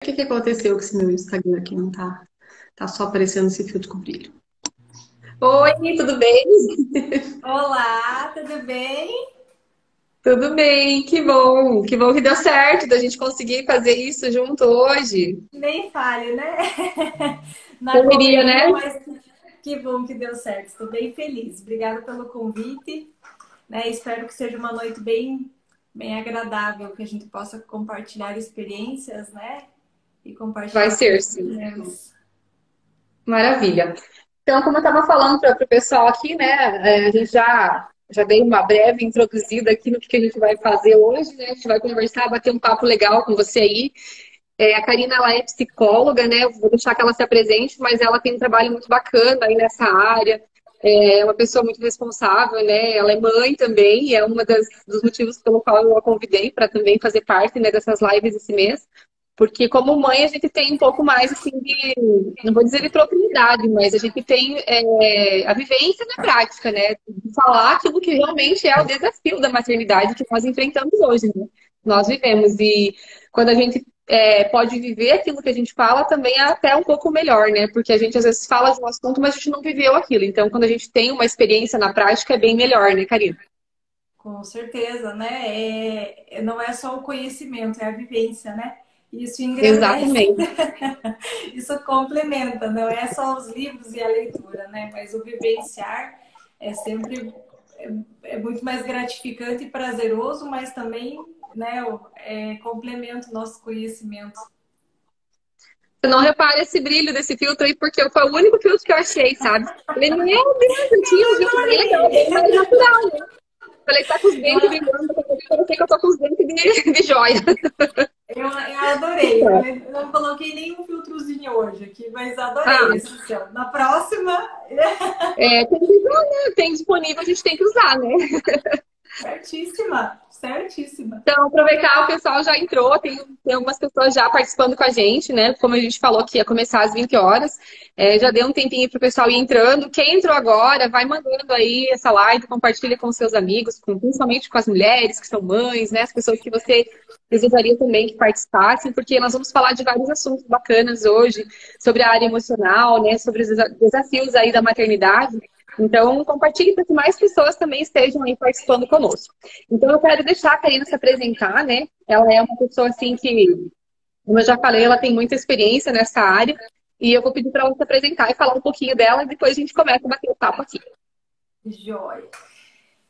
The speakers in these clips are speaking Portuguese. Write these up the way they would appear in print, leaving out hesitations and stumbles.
O que que aconteceu com esse meu Instagram aqui? Não tá só aparecendo esse filtro com brilho. Oi, tudo bem? Olá, tudo bem? Tudo bem, que bom. Que bom que deu certo da gente conseguir fazer isso junto hoje. Nem falho, né? Na Correria, correria, né? mas que bom que deu certo. Estou bem feliz. Obrigada pelo convite, né? Espero que seja uma noite bem agradável, que a gente possa compartilhar experiências, né? E Vai compartilhar o que ser, nós sim. fizemos. Maravilha. Então, como eu estava falando para o pessoal aqui, né? A gente já dei uma breve introduzida aqui no que a gente vai fazer hoje, né? A gente vai conversar, bater um papo legal com você aí. A Karina, ela é psicóloga, né? Eu vou deixar que ela se apresente, mas ela tem um trabalho muito bacana aí nessa área. É uma pessoa muito responsável, né? Ela é mãe também, e é dos motivos pelo qual eu a convidei para também fazer parte, né, dessas lives esse mês. Porque como mãe a gente tem um pouco mais assim de, não vou dizer de propriedade, mas a gente tem a vivência na prática, né? De falar aquilo que realmente é o desafio da maternidade que nós enfrentamos hoje, né? Nós vivemos. E quando a gente pode viver aquilo que a gente fala, também é até um pouco melhor, né? Porque a gente às vezes fala de um assunto, mas a gente não viveu aquilo. Então, quando a gente tem uma experiência na prática, é bem melhor, né, Karina? Com certeza, né? Não é só o conhecimento, é a vivência, né? Isso engrandece, Exatamente. isso complementa, não é só os livros e a leitura, né? Mas o vivenciar é sempre muito mais gratificante e prazeroso, mas também, né, complementa o nosso conhecimento. Você não repara esse brilho desse filtro aí, porque foi o único filtro que eu achei, sabe? Falei, meu Deus, eu tinha um filtro dele, é bem mais Adorei! natural, né? Falei, tá com os Eu, dentes brilhando, eu parecia que eu tô com os dentes de joia. eu adorei. Eu não coloquei nenhum filtrozinho hoje aqui, mas Ah, adorei esse céu. Na próxima, tem que usar, né? Tem disponível, a gente tem que usar, né? certíssima, certíssima. Então, aproveitar, o pessoal já entrou, tem algumas pessoas já participando com a gente, né? Como a gente falou que ia começar às 20 horas, já deu um tempinho para o pessoal ir entrando. Quem entrou agora, vai mandando aí essa live, compartilha com seus amigos, principalmente com as mulheres que são mães, né? As pessoas que você desejaria também que participassem, porque nós vamos falar de vários assuntos bacanas hoje, sobre a área emocional, né? Sobre os desafios aí da maternidade. Então, compartilhe para que mais pessoas também estejam aí participando conosco. Então, eu quero deixar a Karina se apresentar, né? Ela é uma pessoa, assim, que, como eu já falei, ela tem muita experiência nessa área. E eu vou pedir para ela se apresentar e falar um pouquinho dela, e depois a gente começa a bater o papo aqui. Joia.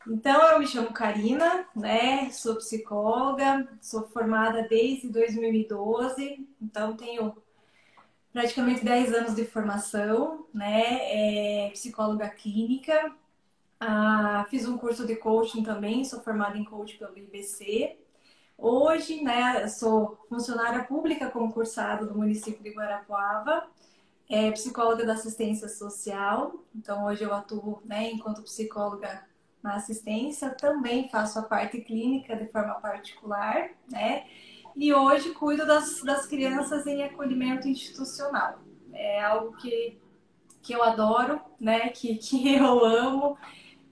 Então, eu me chamo Karina, né? Sou psicóloga, sou formada desde 2012, então tenho praticamente 10 anos de formação, né? Psicóloga clínica. Fiz um curso de coaching também, sou formada em coaching pelo IBC. Hoje, né, sou funcionária pública concursada do município de Guarapuava, psicóloga da assistência social. Então, hoje eu atuo, né, enquanto psicóloga na assistência. Também faço a parte clínica de forma particular, né? E hoje cuido das crianças em acolhimento institucional. É algo que eu adoro, né? Que eu amo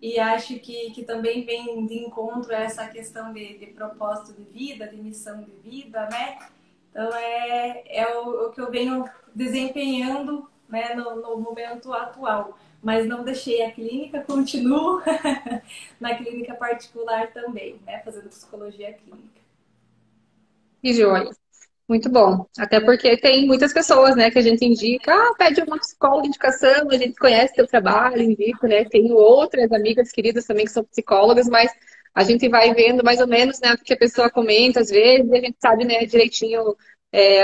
e acho que também vem de encontro a essa questão de propósito de vida, de missão de vida, né? Então é o que eu venho desempenhando, né, no momento atual. Mas não deixei a clínica, continuo na clínica particular também, né, fazendo psicologia clínica. Que joia. Muito bom. Até porque tem muitas pessoas, né, que a gente indica, pede uma psicóloga de indicação, a gente conhece seu trabalho, indica, né? Tenho outras amigas queridas também que são psicólogas, mas a gente vai vendo mais ou menos, né, o que a pessoa comenta às vezes, e a gente sabe, né, direitinho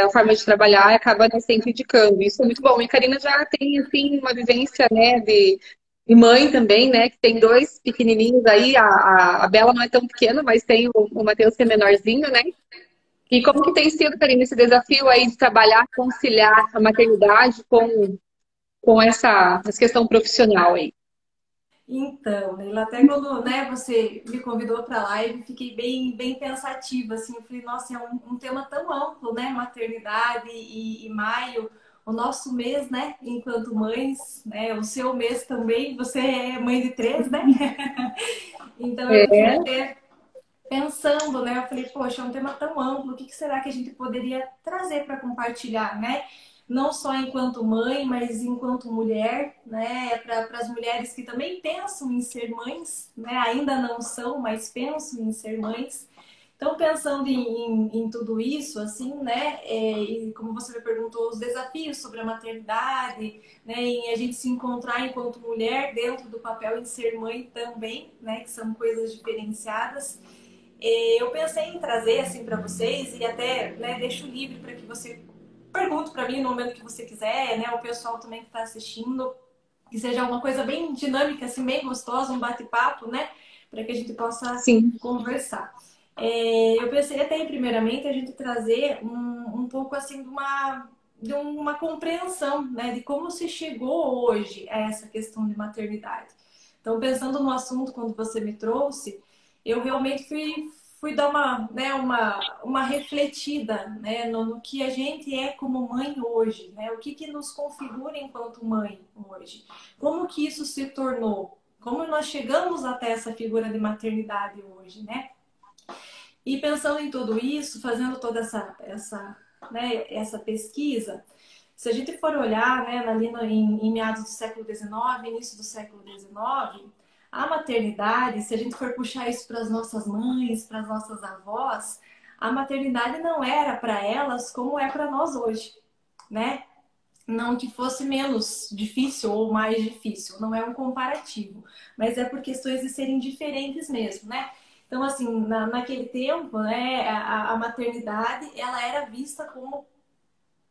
a forma de trabalhar e acaba, né, sempre indicando. Isso é muito bom. E a Karina já tem, assim, uma vivência, né, de mãe também, né, que tem dois pequenininhos aí, a Bela não é tão pequena, mas tem o Matheus que é menorzinho, né? E como que tem sido, Karina, esse desafio aí de trabalhar, conciliar a maternidade com essa questão profissional aí? Então, Leila, até quando, né, você me convidou para a live, fiquei bem pensativa, assim, eu falei, nossa, é um tema tão amplo, né, maternidade e maio, o nosso mês, né, enquanto mães, né, o seu mês também, você é mãe de três, né? Então eu É, fiquei até pensando, né? Eu falei, poxa, é um tema tão amplo, o que será que a gente poderia trazer para compartilhar, né? Não só enquanto mãe, mas enquanto mulher, né? Para as mulheres que também pensam em ser mães, né? Ainda não são, mas pensam em ser mães. Então, pensando em tudo isso, assim, né? E como você me perguntou, os desafios sobre a maternidade, né? Em a gente se encontrar enquanto mulher dentro do papel em ser mãe também, né? Que são coisas diferenciadas. Eu pensei em trazer assim para vocês e até, né, deixo livre para que você pergunte para mim no momento que você quiser, né? O pessoal também que está assistindo, que seja uma coisa bem dinâmica, assim, bem gostosa, um bate-papo, né? Para que a gente possa Sim. conversar. Eu pensei até em, primeiramente, a gente trazer um pouco assim de uma compreensão, né, de como se chegou hoje a essa questão de maternidade. Então, pensando no assunto quando você me trouxe, eu realmente fui dar né, uma refletida, né, no que a gente é como mãe hoje, né, o que nos configura enquanto mãe hoje, como que isso se tornou, como nós chegamos até essa figura de maternidade hoje, né? E pensando em tudo isso, fazendo toda né, essa pesquisa, se a gente for olhar, né, ali em meados do século XIX, início do século XIX, a maternidade, se a gente for puxar isso para as nossas mães, para as nossas avós, a maternidade não era para elas como é para nós hoje, né? Não que fosse menos difícil ou mais difícil, não é um comparativo, mas é por questões de serem diferentes mesmo, né? Então, assim, naquele tempo, né, a maternidade, ela era vista como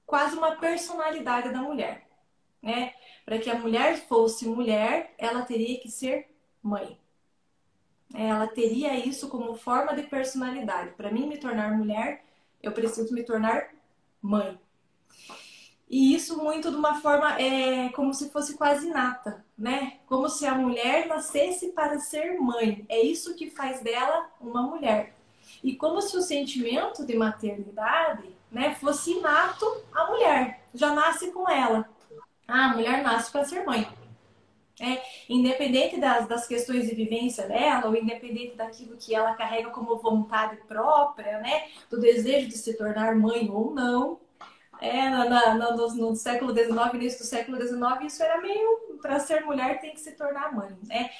quase uma personalidade da mulher, né? Para que a mulher fosse mulher, ela teria que ser mãe. Ela teria isso como forma de personalidade. Para mim me tornar mulher, eu preciso me tornar mãe. E isso muito de uma forma como se fosse quase inata, né? Como se a mulher nascesse para ser mãe. É isso que faz dela uma mulher. E como se o sentimento de maternidade, né, fosse inato à mulher. Já nasce com ela. Ah, a mulher nasce para ser mãe. Independente das questões de vivência dela, ou independente daquilo que ela carrega como vontade própria, né? Do desejo de se tornar mãe ou não, no século XIX, início do século XIX, isso era meio, para ser mulher tem que se tornar mãe, né?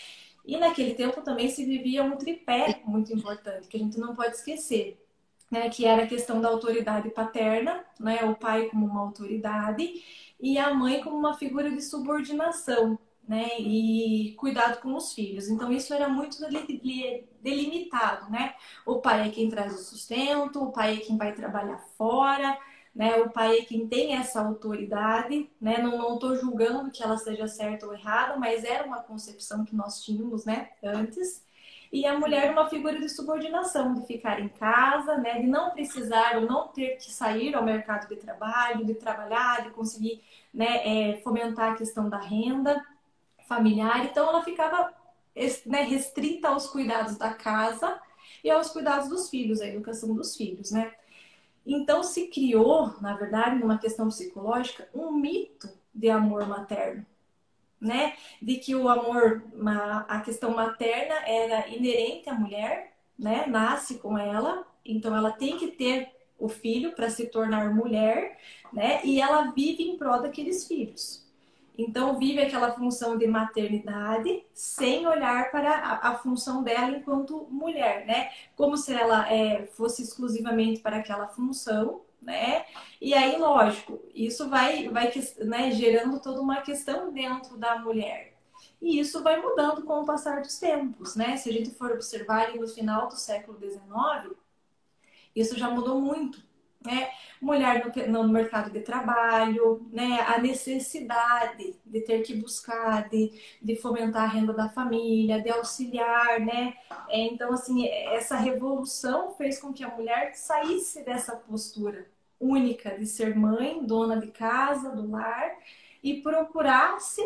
E naquele tempo também se vivia um tripé muito importante, que a gente não pode esquecer, né? Que era a questão da autoridade paterna, né? O pai como uma autoridade e a mãe como uma figura de subordinação, né? E cuidado com os filhos. Então isso era muito delimitado, né? O pai é quem traz o sustento, o pai é quem vai trabalhar fora, né? O pai é quem tem essa autoridade, né? Não estou julgando que ela seja certa ou errada, mas era uma concepção que nós tínhamos, né? Antes. E a mulher uma figura de subordinação, de ficar em casa, né? De não precisar ou não ter que sair ao mercado de trabalho, de trabalhar, de conseguir, né, fomentar a questão da renda familiar. Então ela ficava, né, restrita aos cuidados da casa e aos cuidados dos filhos, a educação dos filhos, né? Então se criou, na verdade, numa questão psicológica, um mito de amor materno, né? De que o amor, a questão materna era inerente à mulher, né? Nasce com ela, então ela tem que ter o filho para se tornar mulher, né? E ela vive em prol daqueles filhos. Então vive aquela função de maternidade sem olhar para a função dela enquanto mulher, né? Como se ela fosse exclusivamente para aquela função, né? E aí, lógico, isso vai né, gerando toda uma questão dentro da mulher. E isso vai mudando com o passar dos tempos, né? Se a gente for observar no final do século XIX, isso já mudou muito, né? Mulher no mercado de trabalho, né? A necessidade de ter que buscar, de fomentar a renda da família, de auxiliar, né? Então, assim, essa revolução fez com que a mulher saísse dessa postura única de ser mãe, dona de casa, do lar, e procurasse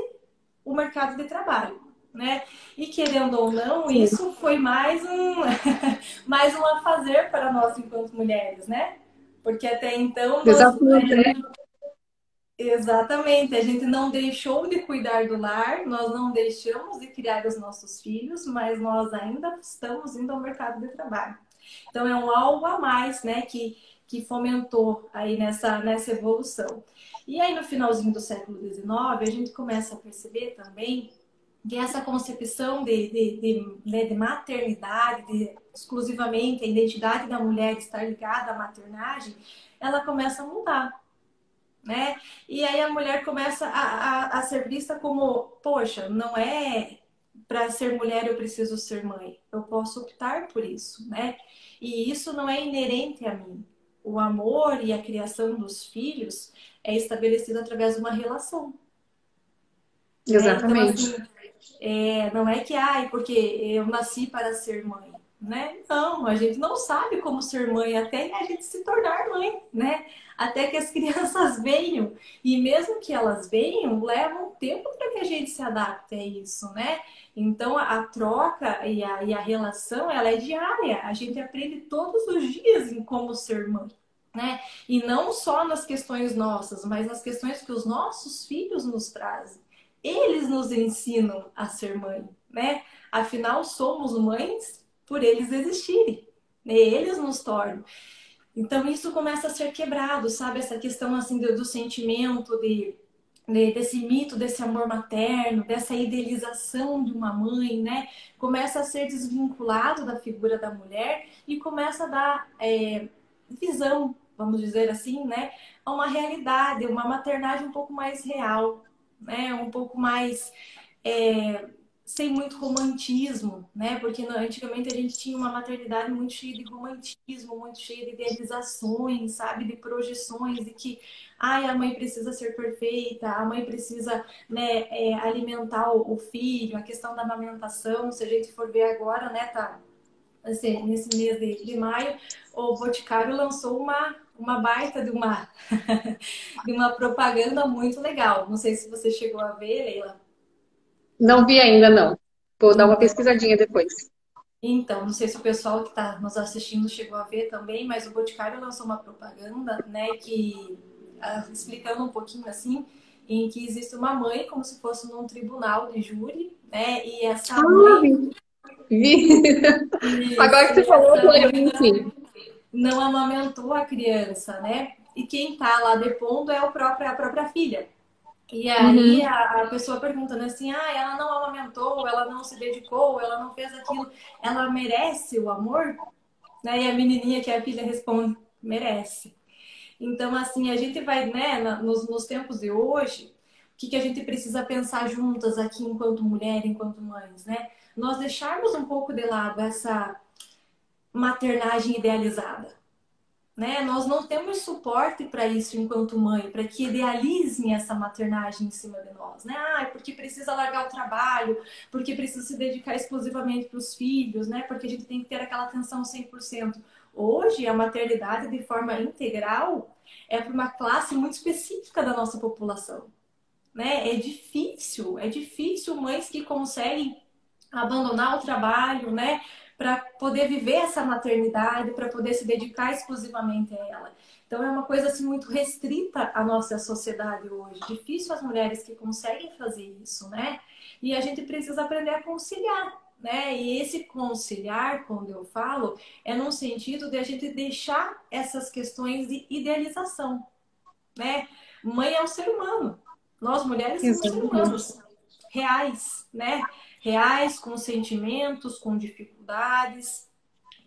o mercado de trabalho, né? E querendo ou não, Sim. isso foi mais mais um afazer para nós enquanto mulheres, né? Porque até então Desafio, né? exatamente, a gente não deixou de cuidar do lar, nós não deixamos de criar os nossos filhos, mas nós ainda estamos indo ao mercado de trabalho. Então, é um algo a mais, né, que fomentou aí nessa evolução. E aí, no finalzinho do século XIX, a gente começa a perceber também que essa concepção de maternidade, exclusivamente a identidade da mulher estar ligada à maternagem, ela começa a mudar, né? E aí a mulher começa a ser vista como, poxa, não é para ser mulher eu preciso ser mãe, eu posso optar por isso, né? E isso não é inerente a mim. O amor e a criação dos filhos é estabelecido através de uma relação, né? Então, Exatamente. assim, não é que, ai, porque eu nasci para ser mãe, né? Não, a gente não sabe como ser mãe até a gente se tornar mãe, né? Até que as crianças venham. E mesmo que elas venham, leva um tempo para que a gente se adapte a isso, né? Então, a troca e a relação, ela é diária. A gente aprende todos os dias em como ser mãe. Né? E não só nas questões nossas, mas nas questões que os nossos filhos nos trazem. Eles nos ensinam a ser mãe, né? Afinal, somos mães por eles existirem, né? Eles nos tornam. Então, isso começa a ser quebrado, sabe? Essa questão, assim, do sentimento, desse mito, desse amor materno, dessa idealização de uma mãe, né? Começa a ser desvinculado da figura da mulher e começa a dar visão, vamos dizer assim, né? A uma realidade, uma maternagem um pouco mais real, né? Um pouco mais sem muito romantismo, né? Porque antigamente a gente tinha uma maternidade muito cheia de romantismo, muito cheia de idealizações, sabe? De projeções de que, ai, a mãe precisa ser perfeita, a mãe precisa, né, alimentar o filho, a questão da amamentação, se a gente for ver agora, né, tá? Assim, nesse mês de maio, o Boticário lançou uma baita de uma, de uma propaganda muito legal. Não sei se você chegou a ver, Leila. Não vi ainda, não. Vou dar uma Então, pesquisadinha depois. não sei se o pessoal que está nos assistindo chegou a ver também, mas o Boticário lançou uma propaganda, né, que explicando um pouquinho assim, em que existe uma mãe como se fosse num tribunal de júri, né, e essa Ah, mãe, vi. Vi. Agora isso, que você e falou, essa eu mãe vi, sim. não amamentou a criança, né? E quem está lá depondo é a própria filha. E aí Uhum. a pessoa pergunta, né, assim, ah, ela não amamentou, ela não se dedicou, ela não fez aquilo, ela merece o amor? Né? E a menininha que é a filha responde, merece. Então, assim, a gente vai, né, nos tempos de hoje, o que a gente precisa pensar juntas aqui enquanto mulher, enquanto mães, né? Nós deixarmos um pouco de lado essa maternagem idealizada, né? Nós não temos suporte para isso enquanto mãe, para que idealizem essa maternagem em cima de nós, né? Ah, porque precisa largar o trabalho, porque precisa se dedicar exclusivamente para os filhos, né? Porque a gente tem que ter aquela atenção 100%. Hoje, a maternidade de forma integral é para uma classe muito específica da nossa população, né? É difícil mães que conseguem abandonar o trabalho, né, para poder viver essa maternidade, para poder se dedicar exclusivamente a ela. Então é uma coisa assim muito restrita à nossa sociedade hoje. Difícil as mulheres que conseguem fazer isso, né? E a gente precisa aprender a conciliar, né? E esse conciliar, quando eu falo, é no sentido de a gente deixar essas questões de idealização, né? Mãe é um ser humano. Nós mulheres somos seres Exatamente. humanos reais, né? Reais, com sentimentos, com dificuldades,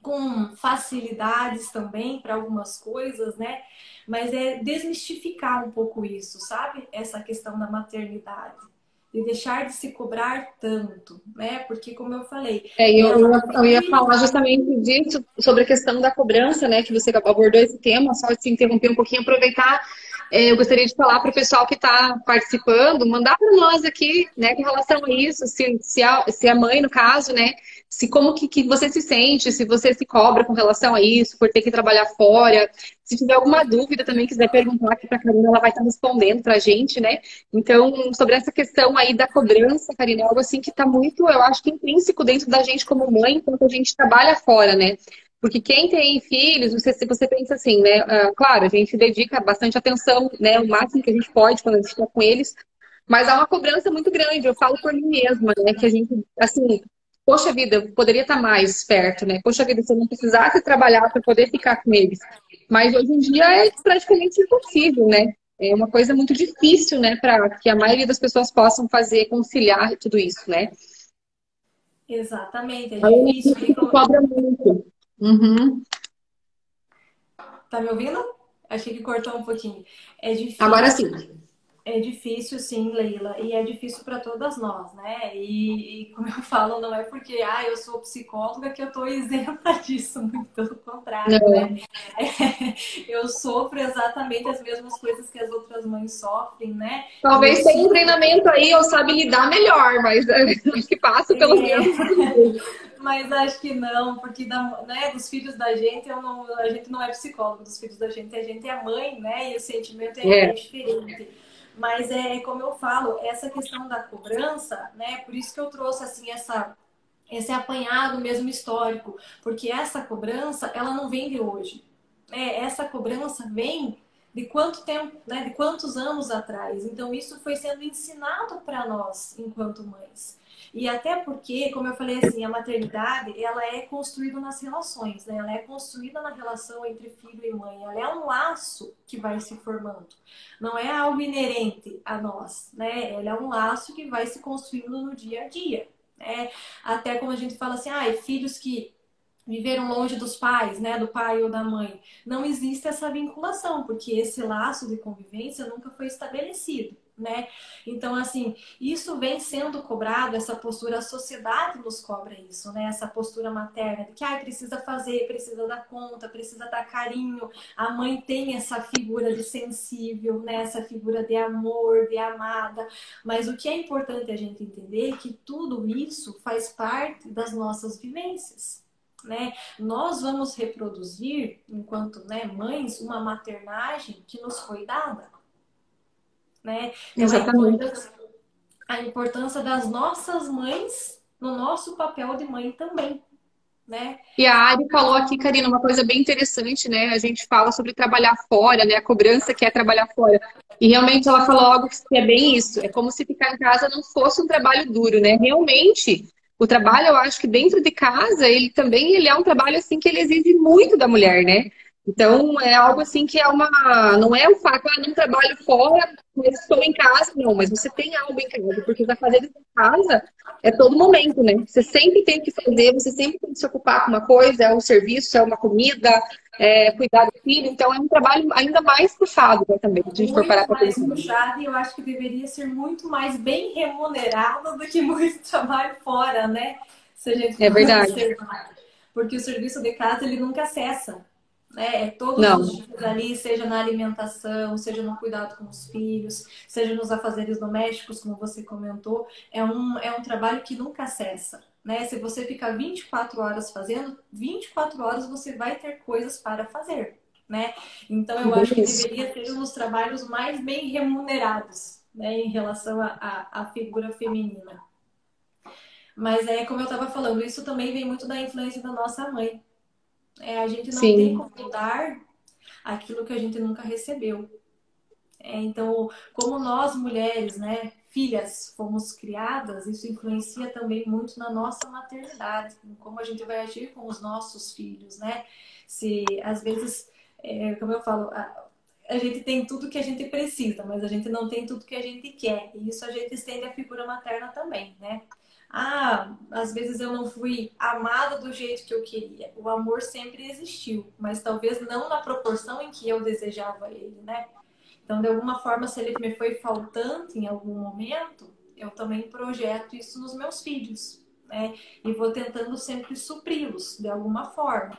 com facilidades também para algumas coisas, né? Mas é desmistificar um pouco isso, sabe? Essa questão da maternidade. De deixar de se cobrar tanto, né? Porque, como eu falei, Eu ia falar justamente disso, sobre a questão da cobrança, né, que você abordou esse tema, só se interromper um pouquinho, aproveitar, eu gostaria de falar para o pessoal que está participando, mandar para nós aqui, né, com relação a isso, se a mãe, no caso, né, se como que você se sente, se você se cobra com relação a isso, por ter que trabalhar fora, se tiver alguma dúvida também, quiser perguntar aqui para a Karina, ela vai estar respondendo para a gente, né, então, sobre essa questão aí da cobrança, Karina, é algo assim que está muito, eu acho que intrínseco dentro da gente como mãe, enquanto a gente trabalha fora, né? Porque quem tem filhos, você pensa assim, né? Claro, a gente dedica bastante atenção, né? O máximo que a gente pode quando a gente está com eles, mas há uma cobrança muito grande, eu falo por mim mesma, né? Que a gente, assim, poxa vida, eu poderia estar mais perto, né? Poxa vida, se eu não precisasse trabalhar para poder ficar com eles. Mas hoje em dia é praticamente impossível, né? É uma coisa muito difícil, né, para que a maioria das pessoas possam fazer, conciliar tudo isso, né? Exatamente, é Além difícil. disso, se cobra muito. Uhum. Tá me ouvindo? Achei que cortou um pouquinho. É Agora difícil. sim. É difícil, sim, Leila, e é difícil para todas nós, né? E como eu falo, não é porque eu sou psicóloga que eu estou isenta disso, muito pelo contrário, né? Não. Eu sofro exatamente as mesmas coisas que as outras mães sofrem, né? E eu Talvez tenha um sinto. treinamento aí, ou sabe lidar melhor, mas acho que passa pelos mesmos. Mas acho que não, porque né, dos filhos da gente, a gente não é psicólogo, dos filhos da gente, a gente é mãe, né? E o sentimento é É, diferente. Mas é como eu falo, essa questão da cobrança, né? Por isso que eu trouxe assim esse apanhado mesmo histórico, porque essa cobrança, ela não vem de hoje. Essa cobrança vem de quanto tempo, né? De quantos anos atrás. Então isso foi sendo ensinado para nós enquanto mães. E até porque, como eu falei assim, a maternidade, ela é construída nas relações, né? Ela é construída na relação entre filho e mãe. Ela é um laço que vai se formando. Não é algo inerente a nós, né? Ela é um laço que vai se construindo no dia a dia. Né? Até como a gente fala assim, filhos que viveram longe dos pais, né, do pai ou da mãe. Não existe essa vinculação, porque esse laço de convivência nunca foi estabelecido, né? Então, assim, isso vem sendo cobrado, essa postura, a sociedade nos cobra isso, né? Essa postura materna, de que precisa fazer, precisa dar conta, precisa dar carinho. A mãe tem essa figura de sensível, né? Essa figura de amor, de amada. Mas o que é importante a gente entender é que tudo isso faz parte das nossas vivências. Né? Nós vamos reproduzir, enquanto mães, uma maternagem que nos foi dada. Né? Então, exatamente. a importância das nossas mães no nosso papel de mãe também. Né? E a Ari falou aqui, Karina, uma coisa bem interessante, né? A gente fala sobre trabalhar fora, né? A cobrança que é trabalhar fora. E realmente ela falou algo que é bem isso. É como se ficar em casa não fosse um trabalho duro, né? Realmente, o trabalho, eu acho que dentro de casa, ele é um trabalho assim que ele exige muito da mulher, né? Então, é algo assim que é uma. Não é o fato, não trabalho fora, mas estou em casa, não, mas você tem algo em casa, porque vai fazer em casa é todo momento, né? Você sempre tem que fazer, você sempre tem que se ocupar com uma coisa, é um serviço, é uma comida, é cuidar do filho, então é um trabalho ainda mais puxado, né, também, se a gente for parar Muito para mais pensar. puxado e eu acho que deveria ser muito mais bem remunerado do que muito trabalho fora, né? Se a gente É for verdade. observar. Porque o serviço de casa ele nunca cessa. Né? É todos os Não, dias ali, seja na alimentação, seja no cuidado com os filhos, seja nos afazeres domésticos, como você comentou, é um trabalho que nunca cessa. Né? Se você ficar 24 horas fazendo, 24 horas você vai ter coisas para fazer. Né? Então eu bem acho que isso. deveria ter um dos trabalhos mais bem remunerados, né, em relação à figura feminina. Mas como eu estava falando, isso também vem muito da influência da nossa mãe. A gente não tem Sim, como dar aquilo que a gente nunca recebeu. Então, como nós mulheres, né, filhas, fomos criadas, isso influencia também muito na nossa maternidade, em como a gente vai agir com os nossos filhos, né? Se às vezes, como eu falo, a gente tem tudo que a gente precisa, mas a gente não tem tudo que a gente quer. E isso a gente estende à figura materna também, né? Às vezes eu não fui amada do jeito que eu queria. O amor sempre existiu, mas talvez não na proporção em que eu desejava ele, né? Então, de alguma forma, se ele me foi faltante em algum momento, eu também projeto isso nos meus filhos, né? E vou tentando sempre supri-los de alguma forma.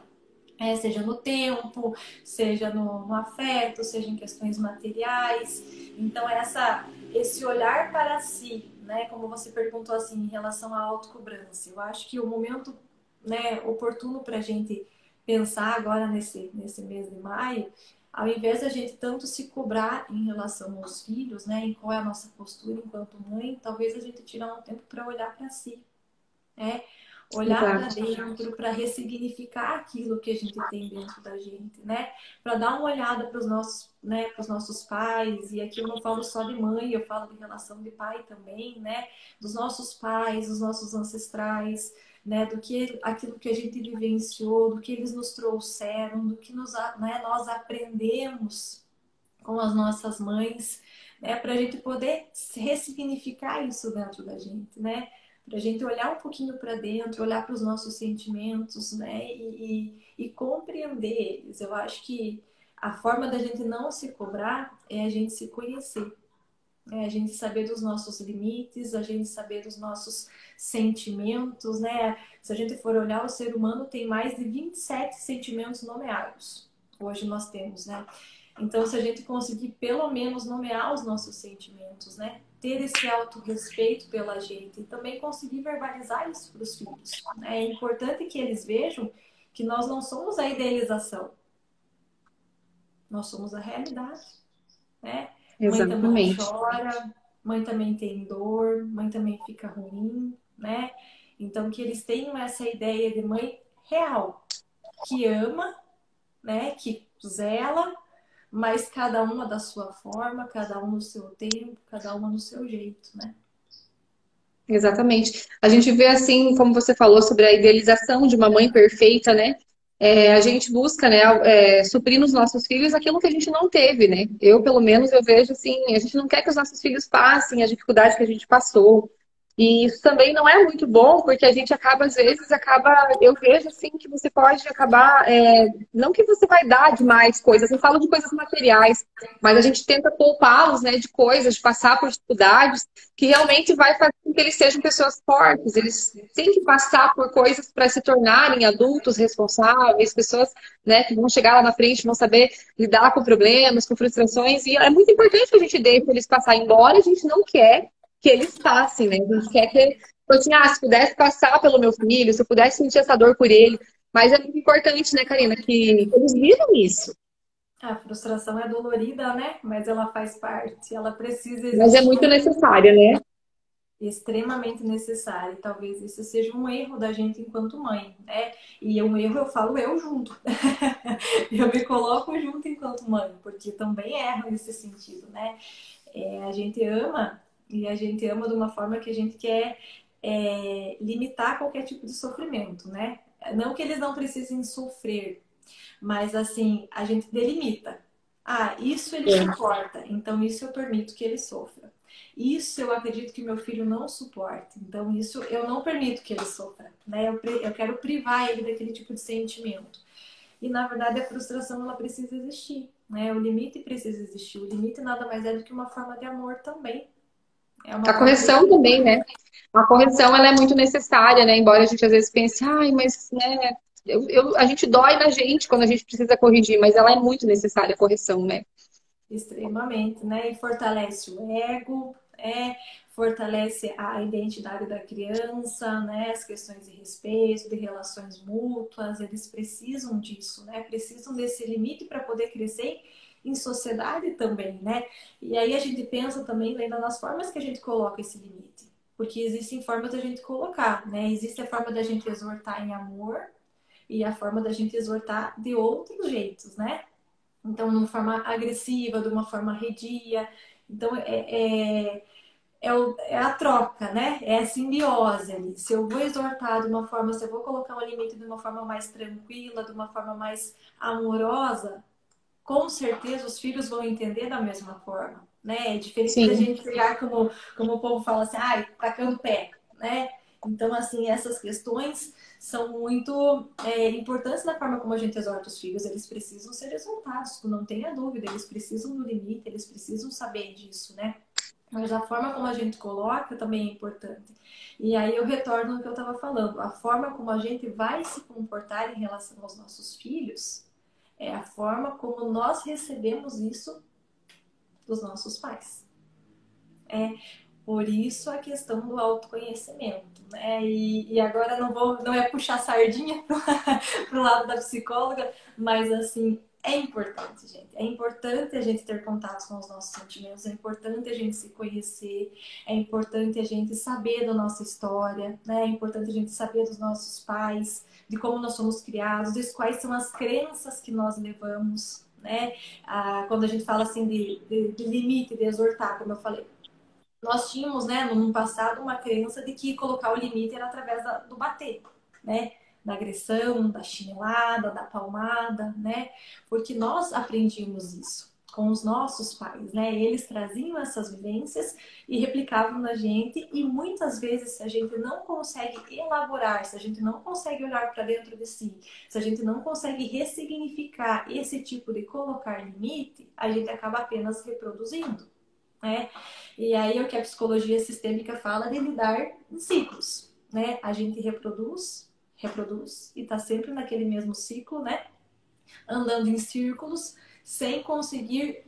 Seja no tempo, seja no afeto, seja em questões materiais. Então, esse olhar para si, né? Como você perguntou assim, em relação à autocobrança. Eu acho que o momento, né, oportuno para a gente pensar agora nesse mês de maio, ao invés da gente tanto se cobrar em relação aos filhos, né, em qual é a nossa postura enquanto mãe, talvez a gente tirar um tempo para olhar para si, né? Olhar para exato. dentro, para ressignificar aquilo que a gente tem dentro da gente, né? Para dar uma olhada para os nossos, né, para os nossos pais, e aqui eu não falo só de mãe, eu falo de relação de pai também, né? Dos nossos pais, dos nossos ancestrais, né, do que aquilo que a gente vivenciou, do que eles nos trouxeram, do que né, nós aprendemos com as nossas mães, né, para a gente poder ressignificar isso dentro da gente, né? Para a gente olhar um pouquinho para dentro, olhar para os nossos sentimentos, né, e compreender eles. Eu acho que a forma da gente não se cobrar é a gente se conhecer. É a gente saber dos nossos limites, a gente saber dos nossos sentimentos, né? Se a gente for olhar, o ser humano tem mais de 27 sentimentos nomeados. Hoje nós temos, né? Então, se a gente conseguir pelo menos nomear os nossos sentimentos, né? Ter esse autorrespeito pela gente e também conseguir verbalizar isso para os filhos. É importante que eles vejam que nós não somos a idealização, nós somos a realidade, né? Mãe também Exatamente. chora, mãe também tem dor, mãe também fica ruim, né? Então, que eles tenham essa ideia de mãe real, que ama, né? Que zela, mas cada uma da sua forma, cada um no seu tempo, cada uma no seu jeito, né? Exatamente. A gente vê assim, como você falou sobre a idealização de uma mãe perfeita, né? A gente busca, né, suprir nos nossos filhos aquilo que a gente não teve, né? Eu, pelo menos, eu vejo assim, a gente não quer que os nossos filhos passem a dificuldade que a gente passou. E isso também não é muito bom, porque a gente acaba, às vezes, eu vejo assim que você pode acabar, não que você vai dar demais coisas, eu falo de coisas materiais, mas a gente tenta poupá-los, né, de coisas, de passar por dificuldades, que realmente vai fazer com que eles sejam pessoas fortes. Eles têm que passar por coisas para se tornarem adultos responsáveis, pessoas, né, que vão chegar lá na frente, vão saber lidar com problemas, com frustrações. E é muito importante que a gente deixe eles passar, embora a gente não quer que eles passem, né? A gente quer que, tipo assim, se pudesse passar pelo meu filho, se eu pudesse sentir essa dor por ele. Mas é muito importante, né, Karina, que eles vivam isso. A frustração é dolorida, né? Mas ela faz parte, ela precisa Mas é muito existir, necessária, né? extremamente necessária. E talvez isso seja um erro da gente enquanto mãe, né? E um erro eu falo eu junto. Eu me coloco junto enquanto mãe, porque também erro nesse sentido, né? A gente ama e a gente ama de uma forma que a gente quer limitar qualquer tipo de sofrimento, né? Não que eles não precisem sofrer, mas assim, a gente delimita. Ah, isso ele É. suporta, então isso eu permito que ele sofra. Isso eu acredito que meu filho não suporta, então isso eu não permito que ele sofra, né? Eu quero privar ele daquele tipo de sentimento. E na verdade a frustração ela precisa existir, né? O limite precisa existir. O limite nada mais é do que uma forma de amor também. É uma A forma de correção gente. também, né? A correção ela é muito necessária, né? Embora a gente às vezes pense, ai, mas né, a gente dói na gente quando a gente precisa corrigir, mas ela é muito necessária a correção, né? Extremamente, né? E fortalece o ego, fortalece a identidade da criança, né? As questões de respeito, de relações mútuas, eles precisam disso, né? Precisam desse limite para poder crescer em sociedade também, né? E aí a gente pensa também ainda nas formas que a gente coloca esse limite, porque existem formas da gente colocar, né? Existe a forma da gente exortar em amor e a forma da gente exortar de outros jeitos, né? Então, de uma forma agressiva, de uma forma arredia. Então, é a troca, né? É a simbiose ali. Se eu vou exortar de uma forma, se eu vou colocar um limite de uma forma mais tranquila, de uma forma mais amorosa, com certeza os filhos vão entender da mesma forma, né? É diferente da Sim. gente pegar como o povo fala assim, ai, tacando pé, né? Então, assim, essas questões são muito importantes na forma como a gente exorta os filhos. Eles precisam ser exortados, não tenha dúvida. Eles precisam do limite, eles precisam saber disso, né? Mas a forma como a gente coloca também é importante. E aí eu retorno no que eu estava falando. A forma como a gente vai se comportar em relação aos nossos filhos é a forma como nós recebemos isso dos nossos pais. É por isso a questão do autoconhecimento, né? E agora não é puxar sardinha pro lado da psicóloga, mas assim, é importante, gente. É importante a gente ter contato com os nossos sentimentos, é importante a gente se conhecer, é importante a gente saber da nossa história, né? É importante a gente saber dos nossos pais, de como nós somos criados, de quais são as crenças que nós levamos, né? Quando a gente fala assim de limite, de exortar, como eu falei. nós tínhamos, né, no passado, uma crença de que colocar o limite era através do bater, né? Da agressão, da chinelada, da palmada, né? Porque nós aprendíamos isso com os nossos pais, né? Eles traziam essas vivências e replicavam na gente, e muitas vezes, se a gente não consegue elaborar, se a gente não consegue olhar para dentro de si, se a gente não consegue ressignificar esse tipo de colocar limite, a gente acaba apenas reproduzindo, né? E aí é o que a psicologia sistêmica fala de lidar em ciclos, né? A gente reproduz, reproduz e tá sempre naquele mesmo ciclo, né? Andando em círculos sem conseguir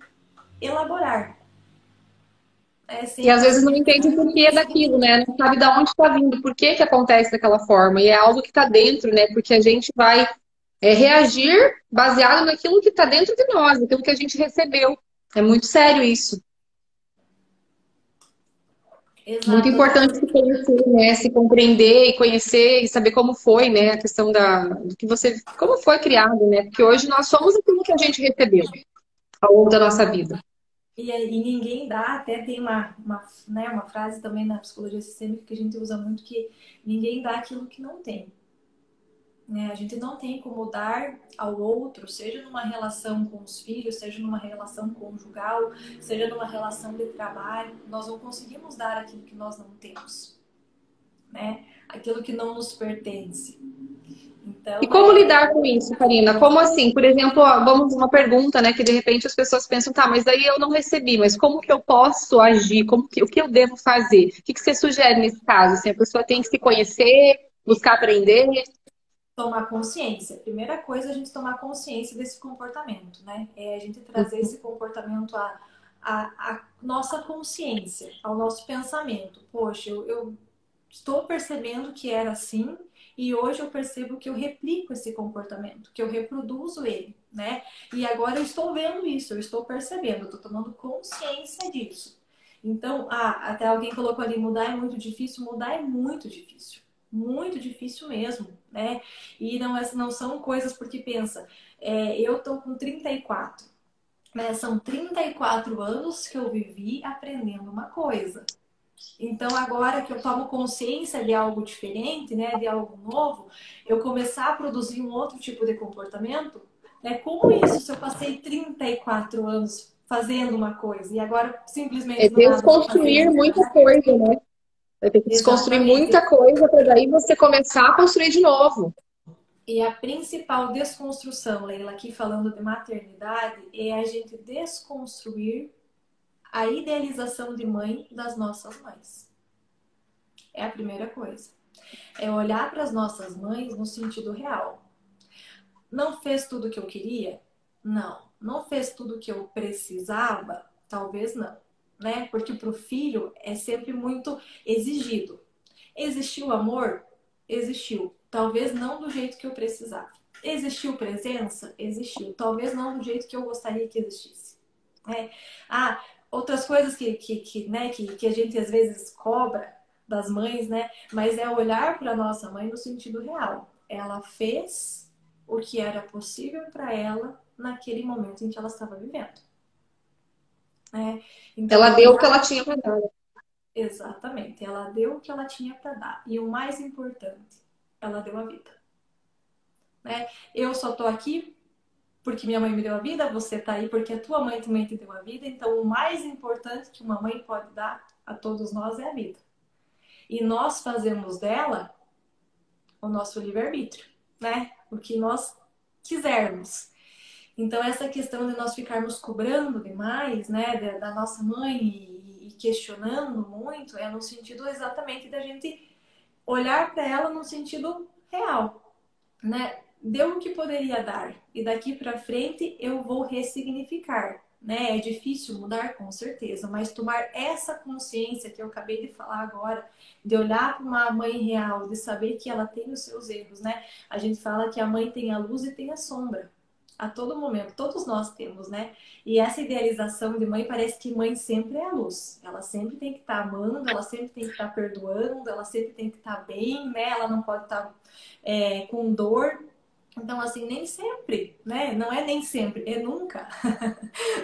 elaborar, né? E Sem às vezes não conseguir entende o porquê daquilo, né? Não sabe de onde está vindo, por que que acontece daquela forma. E é algo que está dentro, né? Porque a gente vai reagir baseado naquilo que está dentro de nós, naquilo que a gente recebeu. É muito sério isso. Muito importante exatamente. se conhecer, né? Se compreender e conhecer e saber como foi, né? A questão do que você, como foi criado, né? Porque hoje nós somos aquilo que a gente recebeu ao longo da nossa vida. E ninguém dá, até tem né, uma frase também na psicologia sistêmica que a gente usa muito, que ninguém dá aquilo que não tem. Né? A gente não tem como dar ao outro, seja numa relação com os filhos, seja numa relação conjugal, seja numa relação de trabalho, nós não conseguimos dar aquilo que nós não temos, né? Aquilo que não nos pertence. E Então, como lidar com isso, Karina? Como assim? Por exemplo, ó, vamos uma pergunta, né? Que de repente as pessoas pensam, tá, mas daí eu não recebi, mas como que eu posso agir? O que eu devo fazer? O que que você sugere nesse caso? Assim, a pessoa tem que se conhecer, buscar aprender? tomar consciência. Primeira coisa, a gente tomar consciência desse comportamento, né? É a gente trazer esse comportamento à nossa consciência, ao nosso pensamento. Poxa, eu estou percebendo que era assim e hoje eu percebo que eu replico esse comportamento, que eu reproduzo ele, né? E agora eu estou vendo isso, eu estou percebendo, eu estou tomando consciência disso. Então, até alguém colocou ali, mudar é muito difícil. Muito difícil mesmo, né? E não são coisas porque pensa, eu tô com 34, né? São 34 anos que eu vivi aprendendo uma coisa. Então, agora que eu tomo consciência de algo diferente, né, de algo novo, eu começar a produzir um outro tipo de comportamento, né? Como isso, se eu passei 34 anos fazendo uma coisa e agora É simplesmente não dá mais para fazer desconstruir isso, muita né? coisa, né? Vai ter que desconstruir Exatamente. muita coisa para daí você começar a construir de novo. E a principal desconstrução, Leila, aqui falando de maternidade, é a gente desconstruir a idealização de mãe das nossas mães. É a primeira coisa. É olhar para as nossas mães no sentido real. Não fez tudo o que eu queria? Não. Não fez tudo o que eu precisava? Talvez não. Né? Porque para o filho é sempre muito exigido. Existiu amor? Existiu. Talvez não do jeito que eu precisava. Existiu presença? Existiu. Talvez não do jeito que eu gostaria que existisse. É. Ah, outras coisas né, que a gente às vezes cobra das mães, né? Mas é olhar para nossa mãe no sentido real. Ela fez o que era possível para ela naquele momento em que ela estava vivendo. Né? Então Ela é deu o que olhar ela tinha para dar. exatamente. Ela deu o que ela tinha para dar. E o mais importante, ela deu a vida. Né? Eu só tô aqui porque minha mãe me deu a vida, você tá aí porque a tua mãe também te deu a vida. Então, o mais importante que uma mãe pode dar a todos nós é a vida. E nós fazemos dela o nosso livre-arbítrio, né? O que nós quisermos. Então, essa questão de nós ficarmos cobrando demais, né, da nossa mãe e questionando muito, é no sentido exatamente da gente olhar para ela no sentido real, né? Deu o que poderia dar e daqui para frente eu vou ressignificar, né? É difícil mudar com certeza, mas tomar essa consciência que eu acabei de falar agora, de olhar para uma mãe real, de saber que ela tem os seus erros, né? A gente fala que a mãe tem a luz e tem a sombra. A todo momento, todos nós temos, né? E essa idealização de mãe parece que mãe sempre é a luz. Ela sempre tem que estar amando, ela sempre tem que estar perdoando, ela sempre tem que estar bem, né? Ela não pode estar com dor. Então, assim, nem sempre, né? Não é nem sempre, é nunca.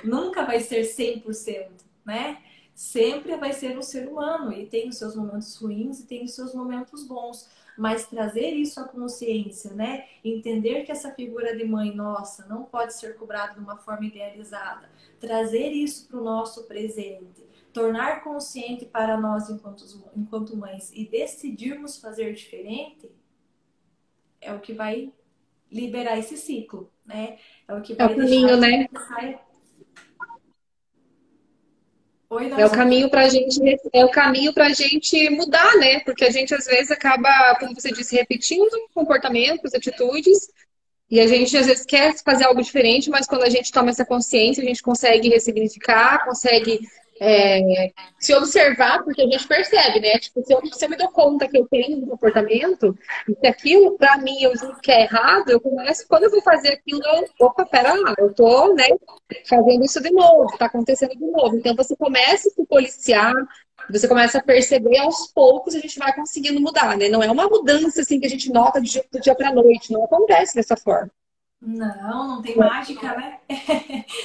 Nunca vai ser 100%, né? sempre vai ser um ser humano e tem os seus momentos ruins e tem os seus momentos bons. Mas trazer isso à consciência, né? Entender que essa figura de mãe nossa não pode ser cobrada de uma forma idealizada. Trazer isso para o nosso presente. Tornar consciente para nós enquanto mães e decidirmos fazer diferente é o que vai liberar esse ciclo, né? É o que É o vai deixar caminho, a né? gente sair. Oi, não É o escutei. caminho para a gente, é o caminho para a gente mudar, né? Porque a gente às vezes acaba, como você disse, repetindo comportamentos, atitudes, e a gente às vezes quer fazer algo diferente, mas quando a gente toma essa consciência, a gente consegue ressignificar, consegue se observar, porque a gente percebe, né? Tipo, se eu me dou conta que eu tenho um comportamento, e que aquilo, pra mim, eu julgo que é errado, eu começo, quando eu vou fazer aquilo, opa, pera lá, eu tô, né, fazendo isso de novo, tá acontecendo de novo. Então, você começa a se policiar, você começa a perceber, aos poucos a gente vai conseguindo mudar, né? Não é uma mudança, assim, que a gente nota do dia pra noite, não acontece dessa forma. Não, não tem mágica, né?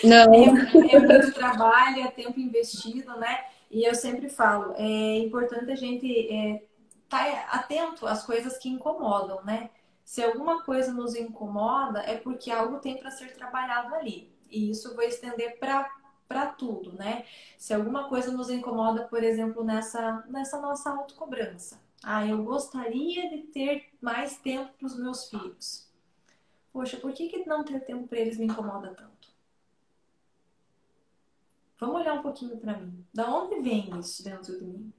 Não, É muito trabalho, é tempo investido, né? E eu sempre falo, é importante a gente estar atento às coisas que incomodam, né? Se alguma coisa nos incomoda, é porque algo tem para ser trabalhado ali. E isso eu vou estender para tudo, né? Se alguma coisa nos incomoda, por exemplo, nessa nossa autocobrança. Ah, eu gostaria de ter mais tempo para os meus filhos. Poxa, por que não ter tempo para eles me incomoda tanto? Vamos olhar um pouquinho para mim. Da onde vem isso dentro de mim?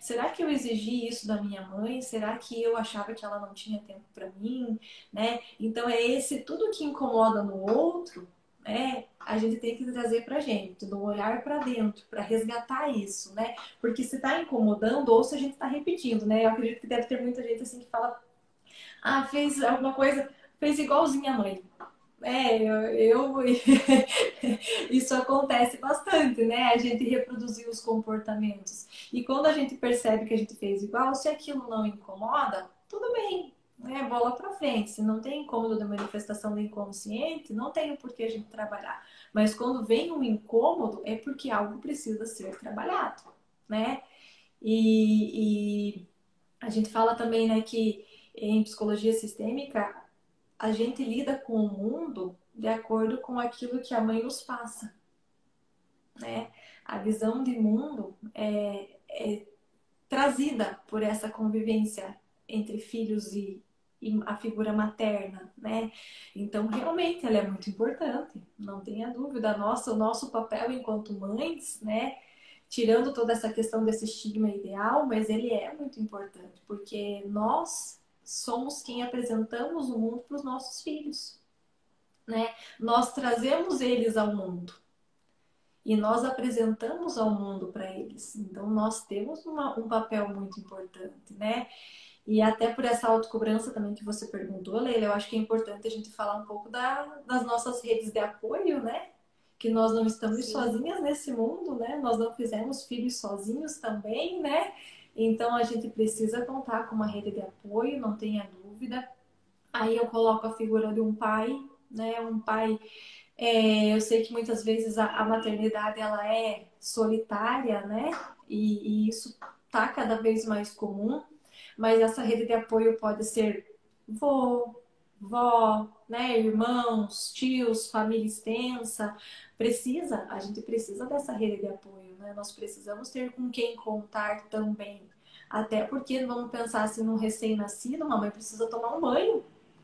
Será que eu exigi isso da minha mãe? Será que eu achava que ela não tinha tempo para mim? Né? Então é esse tudo que incomoda no outro, né? A gente tem que trazer pra gente, do olhar para dentro, para resgatar isso, né? Porque se tá incomodando ou se a gente tá repetindo, né? Eu acredito que deve ter muita gente assim que fala: "Ah, fez alguma coisa, fez igualzinho a mãe". Isso acontece bastante, né? A gente reproduzir os comportamentos. E quando a gente percebe que a gente fez igual, se aquilo não incomoda, tudo bem, né? Bola pra frente. Se não tem incômodo da manifestação do inconsciente, não tem o porquê a gente trabalhar. Mas quando vem um incômodo, é porque algo precisa ser trabalhado, né? E a gente fala também, né, que em psicologia sistêmica a gente lida com o mundo de acordo com aquilo que a mãe nos passa, né? A visão de mundo é trazida por essa convivência entre filhos e a figura materna, né? Então, realmente, ela é muito importante, não tenha dúvida. O nosso papel enquanto mães, né? Tirando toda essa questão desse estigma ideal, mas ele é muito importante, porque nós somos quem apresentamos o mundo para os nossos filhos, né? Nós trazemos eles ao mundo e nós apresentamos ao mundo para eles. Então, nós temos um papel muito importante, né? E até por essa autocobrança também que você perguntou, Leila, eu acho que é importante a gente falar um pouco das nossas redes de apoio, né? Que nós não estamos sim. sozinhas nesse mundo, né? Nós não fizemos filhos sozinhos também, né? Então a gente precisa contar com uma rede de apoio, não tenha dúvida. Aí eu coloco a figura de um pai, né? Um pai, eu sei que muitas vezes a maternidade ela é solitária, né? E isso tá cada vez mais comum, mas essa rede de apoio pode ser vô, vó, né? Irmãos, tios, família extensa. A gente precisa dessa rede de apoio, né? Nós precisamos ter com quem contar também. Até porque vamos pensar assim num recém-nascido, uma mãe precisa tomar um banho,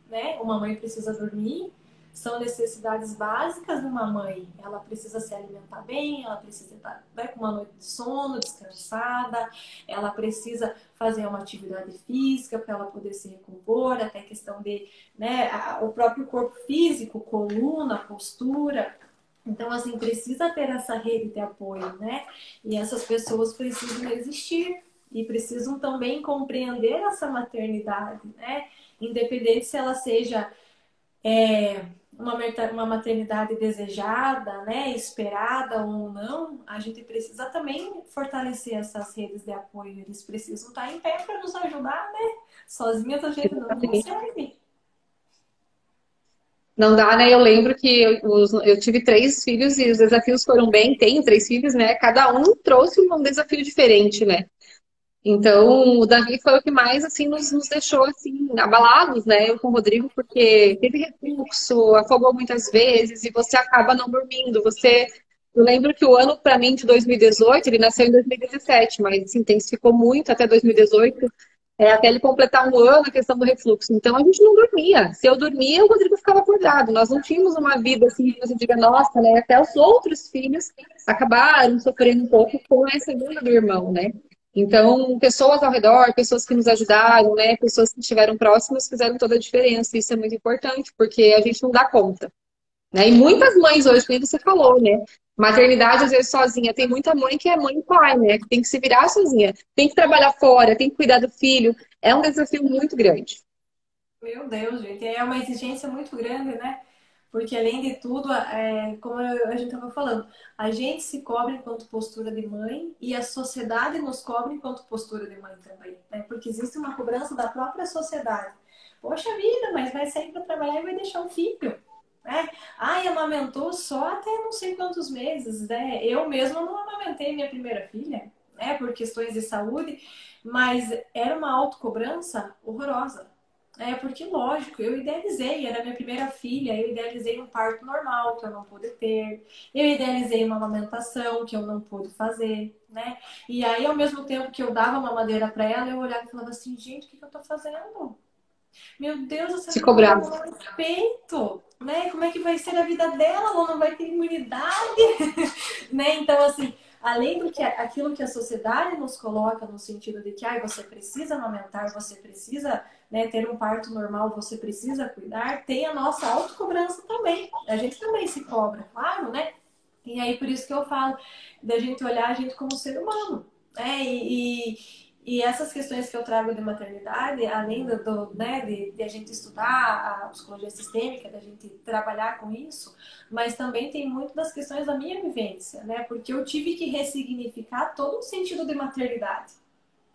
né? Uma mãe precisa dormir, são necessidades básicas de uma mãe. Ela precisa se alimentar bem, ela precisa estar, né, com uma noite de sono, descansada, ela precisa fazer uma atividade física para ela poder se recompor, até questão de, né, o próprio corpo físico, coluna, postura. Então, assim, precisa ter essa rede de apoio, né? E essas pessoas precisam existir e precisam também compreender essa maternidade, né? Independente se ela seja uma maternidade desejada, né, esperada ou não, a gente precisa também fortalecer essas redes de apoio. Eles precisam estar em pé para nos ajudar, né? Sozinhas a gente não consegue. Não dá, né? Eu lembro que eu tive 3 filhos e os desafios foram bem. Tenho 3 filhos, né? Cada um trouxe um desafio diferente, né? Então, o Davi foi o que mais, assim, nos deixou, assim, abalados, né? Eu com o Rodrigo, porque teve refluxo, afogou muitas vezes e você acaba não dormindo. Eu lembro que o ano, para mim, de 2018, ele nasceu em 2017, mas se intensificou muito até 2018, até ele completar um ano, a questão do refluxo. Então, a gente não dormia. Se eu dormia, o Rodrigo ficava acordado. Nós não tínhamos uma vida, assim, que você diga, nossa, né? Até os outros filhos acabaram sofrendo um pouco com essa vinda do irmão, né? Então, pessoas ao redor, pessoas que nos ajudaram, né? Pessoas que estiveram próximas fizeram toda a diferença. Isso é muito importante, porque a gente não dá conta, né? E muitas mães hoje, como você falou, né? Maternidade, às vezes, sozinha. Tem muita mãe que é mãe e pai, né? Que tem que se virar sozinha. Tem que trabalhar fora, tem que cuidar do filho. É um desafio muito grande. Meu Deus, gente, é uma exigência muito grande, né? Porque além de tudo, como a gente estava falando, a gente se cobra enquanto postura de mãe e a sociedade nos cobra enquanto postura de mãe também, né? Porque existe uma cobrança da própria sociedade. Poxa vida, mas vai sair para trabalhar e vai deixar um filho, né? Ai, amamentou só até não sei quantos meses, né? Eu mesma não amamentei minha primeira filha, né? Por questões de saúde, mas era uma autocobrança horrorosa. Porque, lógico, eu idealizei, era minha primeira filha, eu idealizei um parto normal, que eu não pude ter, eu idealizei uma amamentação, que eu não pude fazer, né? E aí, ao mesmo tempo que eu dava mamadeira para ela, eu olhava e falava assim, gente, o que eu tô fazendo? Meu Deus, essa Se menina cobrar. não tem peito, né? Como é que vai ser a vida dela? Ela não vai ter imunidade, né? Então, assim, além do que aquilo que a sociedade nos coloca no sentido de que você precisa amamentar, você precisa, né, ter um parto normal, você precisa cuidar, tem a nossa autocobrança também. A gente também se cobra, claro, né? E aí, por isso que eu falo da gente olhar a gente como ser humano, né? E essas questões que eu trago de maternidade, além né, de a gente estudar a psicologia sistêmica, da gente trabalhar com isso, mas também tem muito das questões da minha vivência, né? Porque eu tive que ressignificar todo o sentido de maternidade,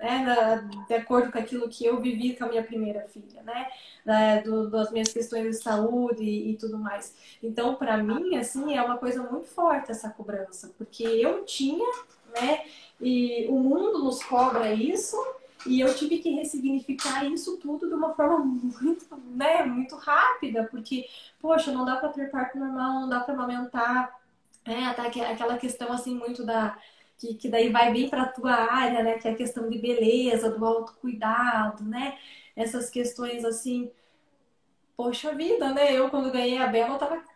né? De acordo com aquilo que eu vivi com a minha primeira filha, né? Das minhas questões de saúde e tudo mais. Então, para mim, assim, é uma coisa muito forte essa cobrança, porque eu tinha, né? E o mundo nos cobra isso, e eu tive que ressignificar isso tudo de uma forma muito, né, muito rápida, porque, poxa, não dá para ter parto normal, não dá para amamentar, até aquela questão assim muito que daí vai bem para a tua área, né, que é a questão de beleza, do autocuidado, né? Essas questões assim, poxa vida, né? Eu quando ganhei a Bela, eu tava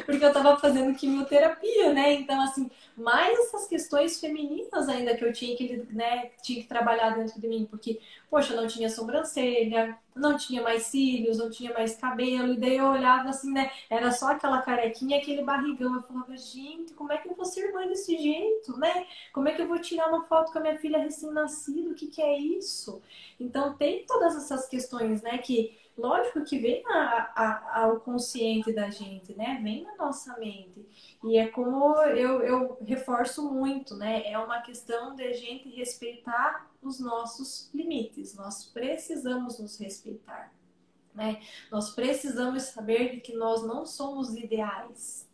porque eu tava fazendo quimioterapia, né? Então, assim, mais essas questões femininas ainda que eu tinha que, né, tinha que trabalhar dentro de mim, porque, poxa, eu não tinha sobrancelha, não tinha mais cílios, não tinha mais cabelo, e daí eu olhava assim, né? Era só aquela carequinha, aquele barrigão. Eu falava, gente, como é que eu vou ser mãe desse jeito, né? Como é que eu vou tirar uma foto com a minha filha recém-nascida? O que que é isso? Então, tem todas essas questões, né, que lógico que vem ao consciente da gente, né? Vem na nossa mente. E é como eu reforço muito, né? É uma questão de a gente respeitar os nossos limites. Nós precisamos nos respeitar, né? Nós precisamos saber de que nós não somos ideais.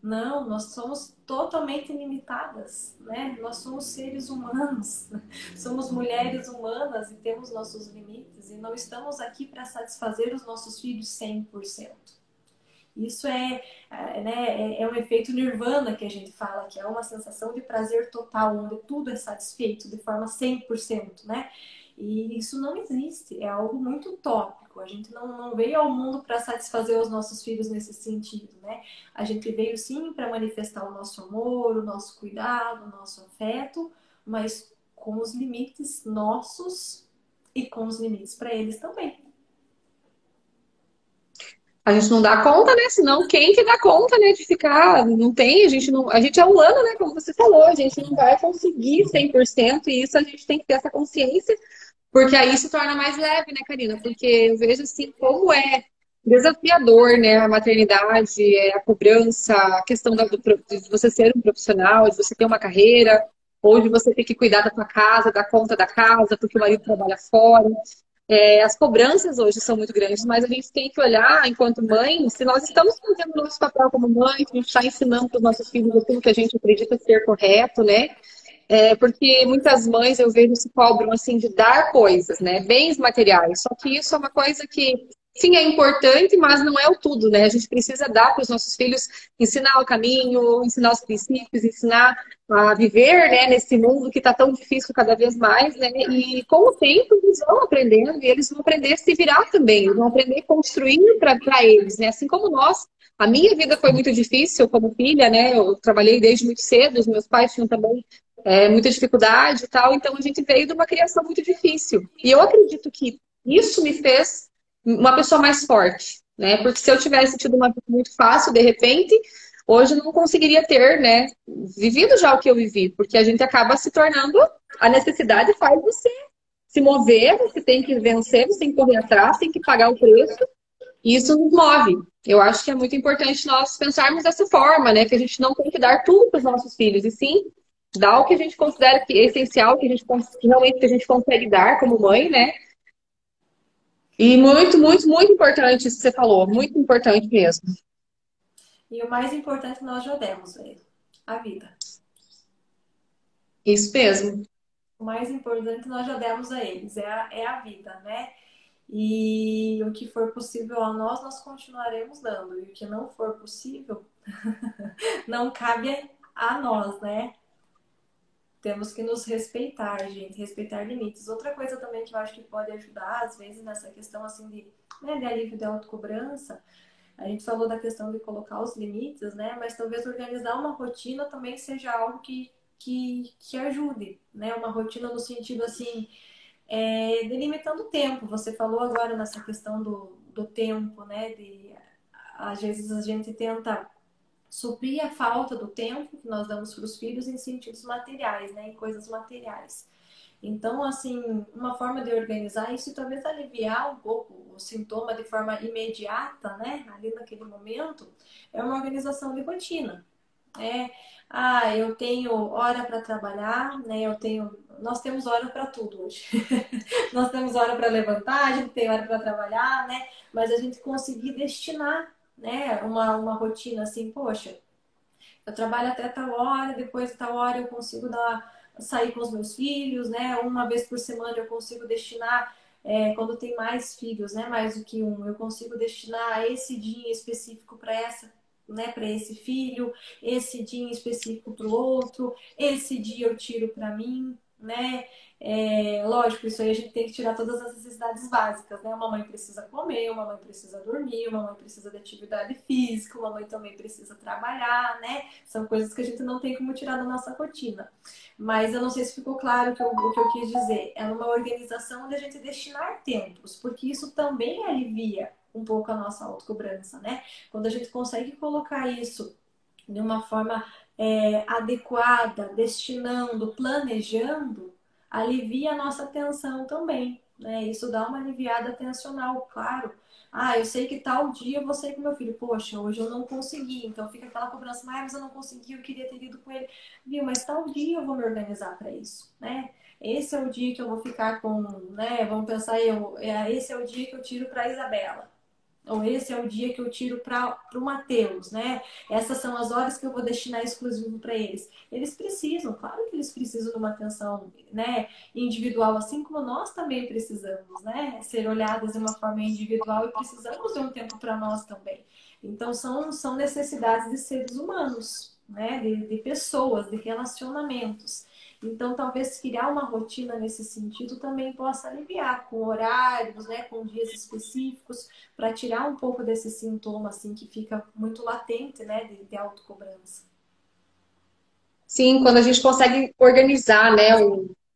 Não, nós somos totalmente limitadas, né? Nós somos seres humanos, somos mulheres humanas e temos nossos limites e não estamos aqui para satisfazer os nossos filhos 100%. Isso né, um efeito nirvana que a gente fala, que é uma sensação de prazer total, onde tudo é satisfeito de forma 100%, né? E isso não existe, é algo muito utópico. A gente não veio ao mundo para satisfazer os nossos filhos nesse sentido, né? A gente veio sim para manifestar o nosso amor, o nosso cuidado, o nosso afeto, mas com os limites nossos e com os limites para eles também. A gente não dá conta, né? Senão quem que dá conta, né? De ficar, não tem, a gente não, a gente é humano, né? Como você falou, a gente não vai conseguir 100% e isso a gente tem que ter essa consciência, porque aí se torna mais leve, né, Karina? Porque eu vejo assim como é desafiador, né? A maternidade, a cobrança, a questão de você ser um profissional, de você ter uma carreira, ou de você ter que cuidar da tua casa, dar conta da casa, porque o marido trabalha fora. As cobranças hoje são muito grandes, mas a gente tem que olhar, enquanto mãe, se nós estamos fazendo o nosso papel como mãe, se a gente está ensinando para os nossos filhos aquilo que a gente acredita ser correto, né? Porque muitas mães eu vejo se cobram assim de dar coisas, né? Bens materiais. Só que isso é uma coisa que sim é importante, mas não é o tudo, né? A gente precisa dar para os nossos filhos, ensinar o caminho, ensinar os princípios, ensinar a viver, né, nesse mundo que está tão difícil cada vez mais, né? E com o tempo eles vão aprendendo e eles vão aprender a se virar também, eles vão aprender a construir para eles, né? Assim como nós. A minha vida foi muito difícil como filha, né? Eu trabalhei desde muito cedo, os meus pais tinham também muita dificuldade e tal, então a gente veio de uma criação muito difícil. E eu acredito que isso me fez uma pessoa mais forte, né? Porque se eu tivesse tido uma vida muito fácil, de repente, hoje eu não conseguiria ter, né, vivido já o que eu vivi, porque a gente acaba se tornando, a necessidade faz você se mover, você tem que vencer, você tem que correr atrás, tem que pagar o preço, e isso nos move. Eu acho que é muito importante nós pensarmos dessa forma, né? Que a gente não tem que dar tudo para os nossos filhos, e sim dar o que a gente considera que é essencial, que realmente que a gente consegue dar como mãe, né? E muito, muito, muito importante isso que você falou, muito importante mesmo. E o mais importante nós já demos, velho. A vida. Isso mesmo. O mais importante nós já demos a eles, é a vida, né? E o que for possível a nós, nós continuaremos dando. E o que não for possível, não cabe a nós, né? Temos que nos respeitar, gente, respeitar limites. Outra coisa também que eu acho que pode ajudar, às vezes, nessa questão assim de alívio de autocobrança, a gente falou da questão de colocar os limites, né? Mas talvez organizar uma rotina também seja algo que ajude, né? Uma rotina no sentido assim, delimitando o tempo. Você falou agora nessa questão do tempo, né? Às vezes a gente tenta suprir a falta do tempo que nós damos para os filhos em sentidos materiais, né? Em coisas materiais. Então, assim, uma forma de organizar isso e talvez aliviar um pouco o sintoma de forma imediata, né? Ali naquele momento, é uma organização de rotina. Eu tenho hora para trabalhar, né? Nós temos hora para tudo hoje. Nós temos hora para levantar, a gente tem hora para trabalhar, né? Mas a gente conseguir destinar, né? Uma rotina assim, poxa, eu trabalho até tal hora, depois de tal hora eu consigo sair com os meus filhos, né? Uma vez por semana eu consigo destinar, quando tem mais filhos, né? Mais do que um, eu consigo destinar esse dia específico para essa, né? Para esse filho, esse dia específico para o outro, esse dia eu tiro para mim, né? Lógico, isso aí a gente tem que tirar todas as necessidades básicas, né? Uma mãe precisa comer, uma mãe precisa dormir, uma mãe precisa de atividade física, uma mãe também precisa trabalhar, né? São coisas que a gente não tem como tirar da nossa rotina. Mas eu não sei se ficou claro o que eu quis dizer. É uma organização onde a gente destinar tempos, porque isso também alivia um pouco a nossa autocobrança, né? Quando a gente consegue colocar isso de uma forma adequada, destinando, planejando, alivia a nossa tensão também, né? Isso dá uma aliviada tensional, claro. Eu sei que tal dia eu vou sair com meu filho. Poxa, hoje eu não consegui. Então fica aquela cobrança, mas eu não consegui, eu queria ter ido com ele. Viu? Mas tal dia eu vou me organizar para isso, né? Esse é o dia que eu vou ficar com, né? Vamos pensar, esse é o dia que eu tiro para Isabela. Ou esse é o dia que eu tiro para o Matheus, né? Essas são as horas que eu vou destinar exclusivo para eles. Eles precisam, claro que eles precisam de uma atenção, né, individual, assim como nós também precisamos, né? Ser olhadas de uma forma individual e precisamos de um tempo para nós também. Então, são necessidades de seres humanos, né? De pessoas, de relacionamentos. Então, talvez criar uma rotina nesse sentido também possa aliviar, com horários, né, com dias específicos, para tirar um pouco desse sintoma assim que fica muito latente, né, de autocobrança. Sim, quando a gente consegue organizar, né,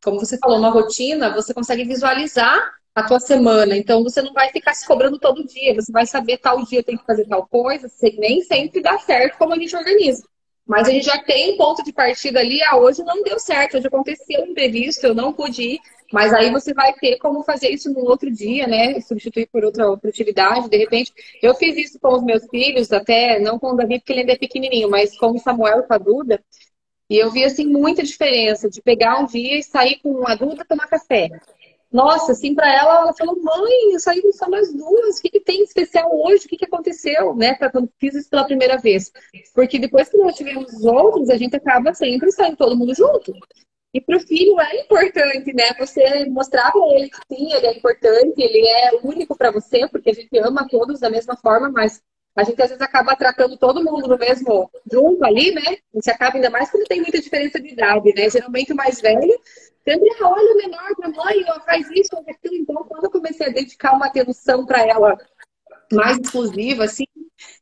como você falou, uma rotina, você consegue visualizar a tua semana. Então, você não vai ficar se cobrando todo dia. Você vai saber tal dia tem que fazer tal coisa. Nem sempre dá certo como a gente organiza. Mas a gente já tem um ponto de partida ali. Hoje não deu certo, hoje aconteceu um imprevisto, eu não pude ir. Mas aí você vai ter como fazer isso no outro dia, né? Substituir por outra atividade. De repente, eu fiz isso com os meus filhos, até não com o Davi, porque ele ainda é pequenininho, mas com o Samuel e com a Duda. E eu vi, assim, muita diferença de pegar um dia e sair com um adulto e tomar café. Nossa, assim, para ela, ela falou, mãe, saímos só nós duas, o que que tem de especial hoje? O que que aconteceu, né? Quando fiz isso pela primeira vez. Porque depois que nós tivemos os outros, a gente acaba sempre saindo todo mundo junto. E para o filho é importante, né? Você mostrar para ele que sim, ele é importante, ele é único para você, porque a gente ama todos da mesma forma, mas a gente às vezes acaba tratando todo mundo no mesmo junto ali, né? Você acaba ainda mais quando tem muita diferença de idade, né? Geralmente o mais velho sempre olha o menor para mãe, ó, faz isso, faz aquilo. Então, quando eu comecei a dedicar uma atenção para ela mais exclusiva, assim,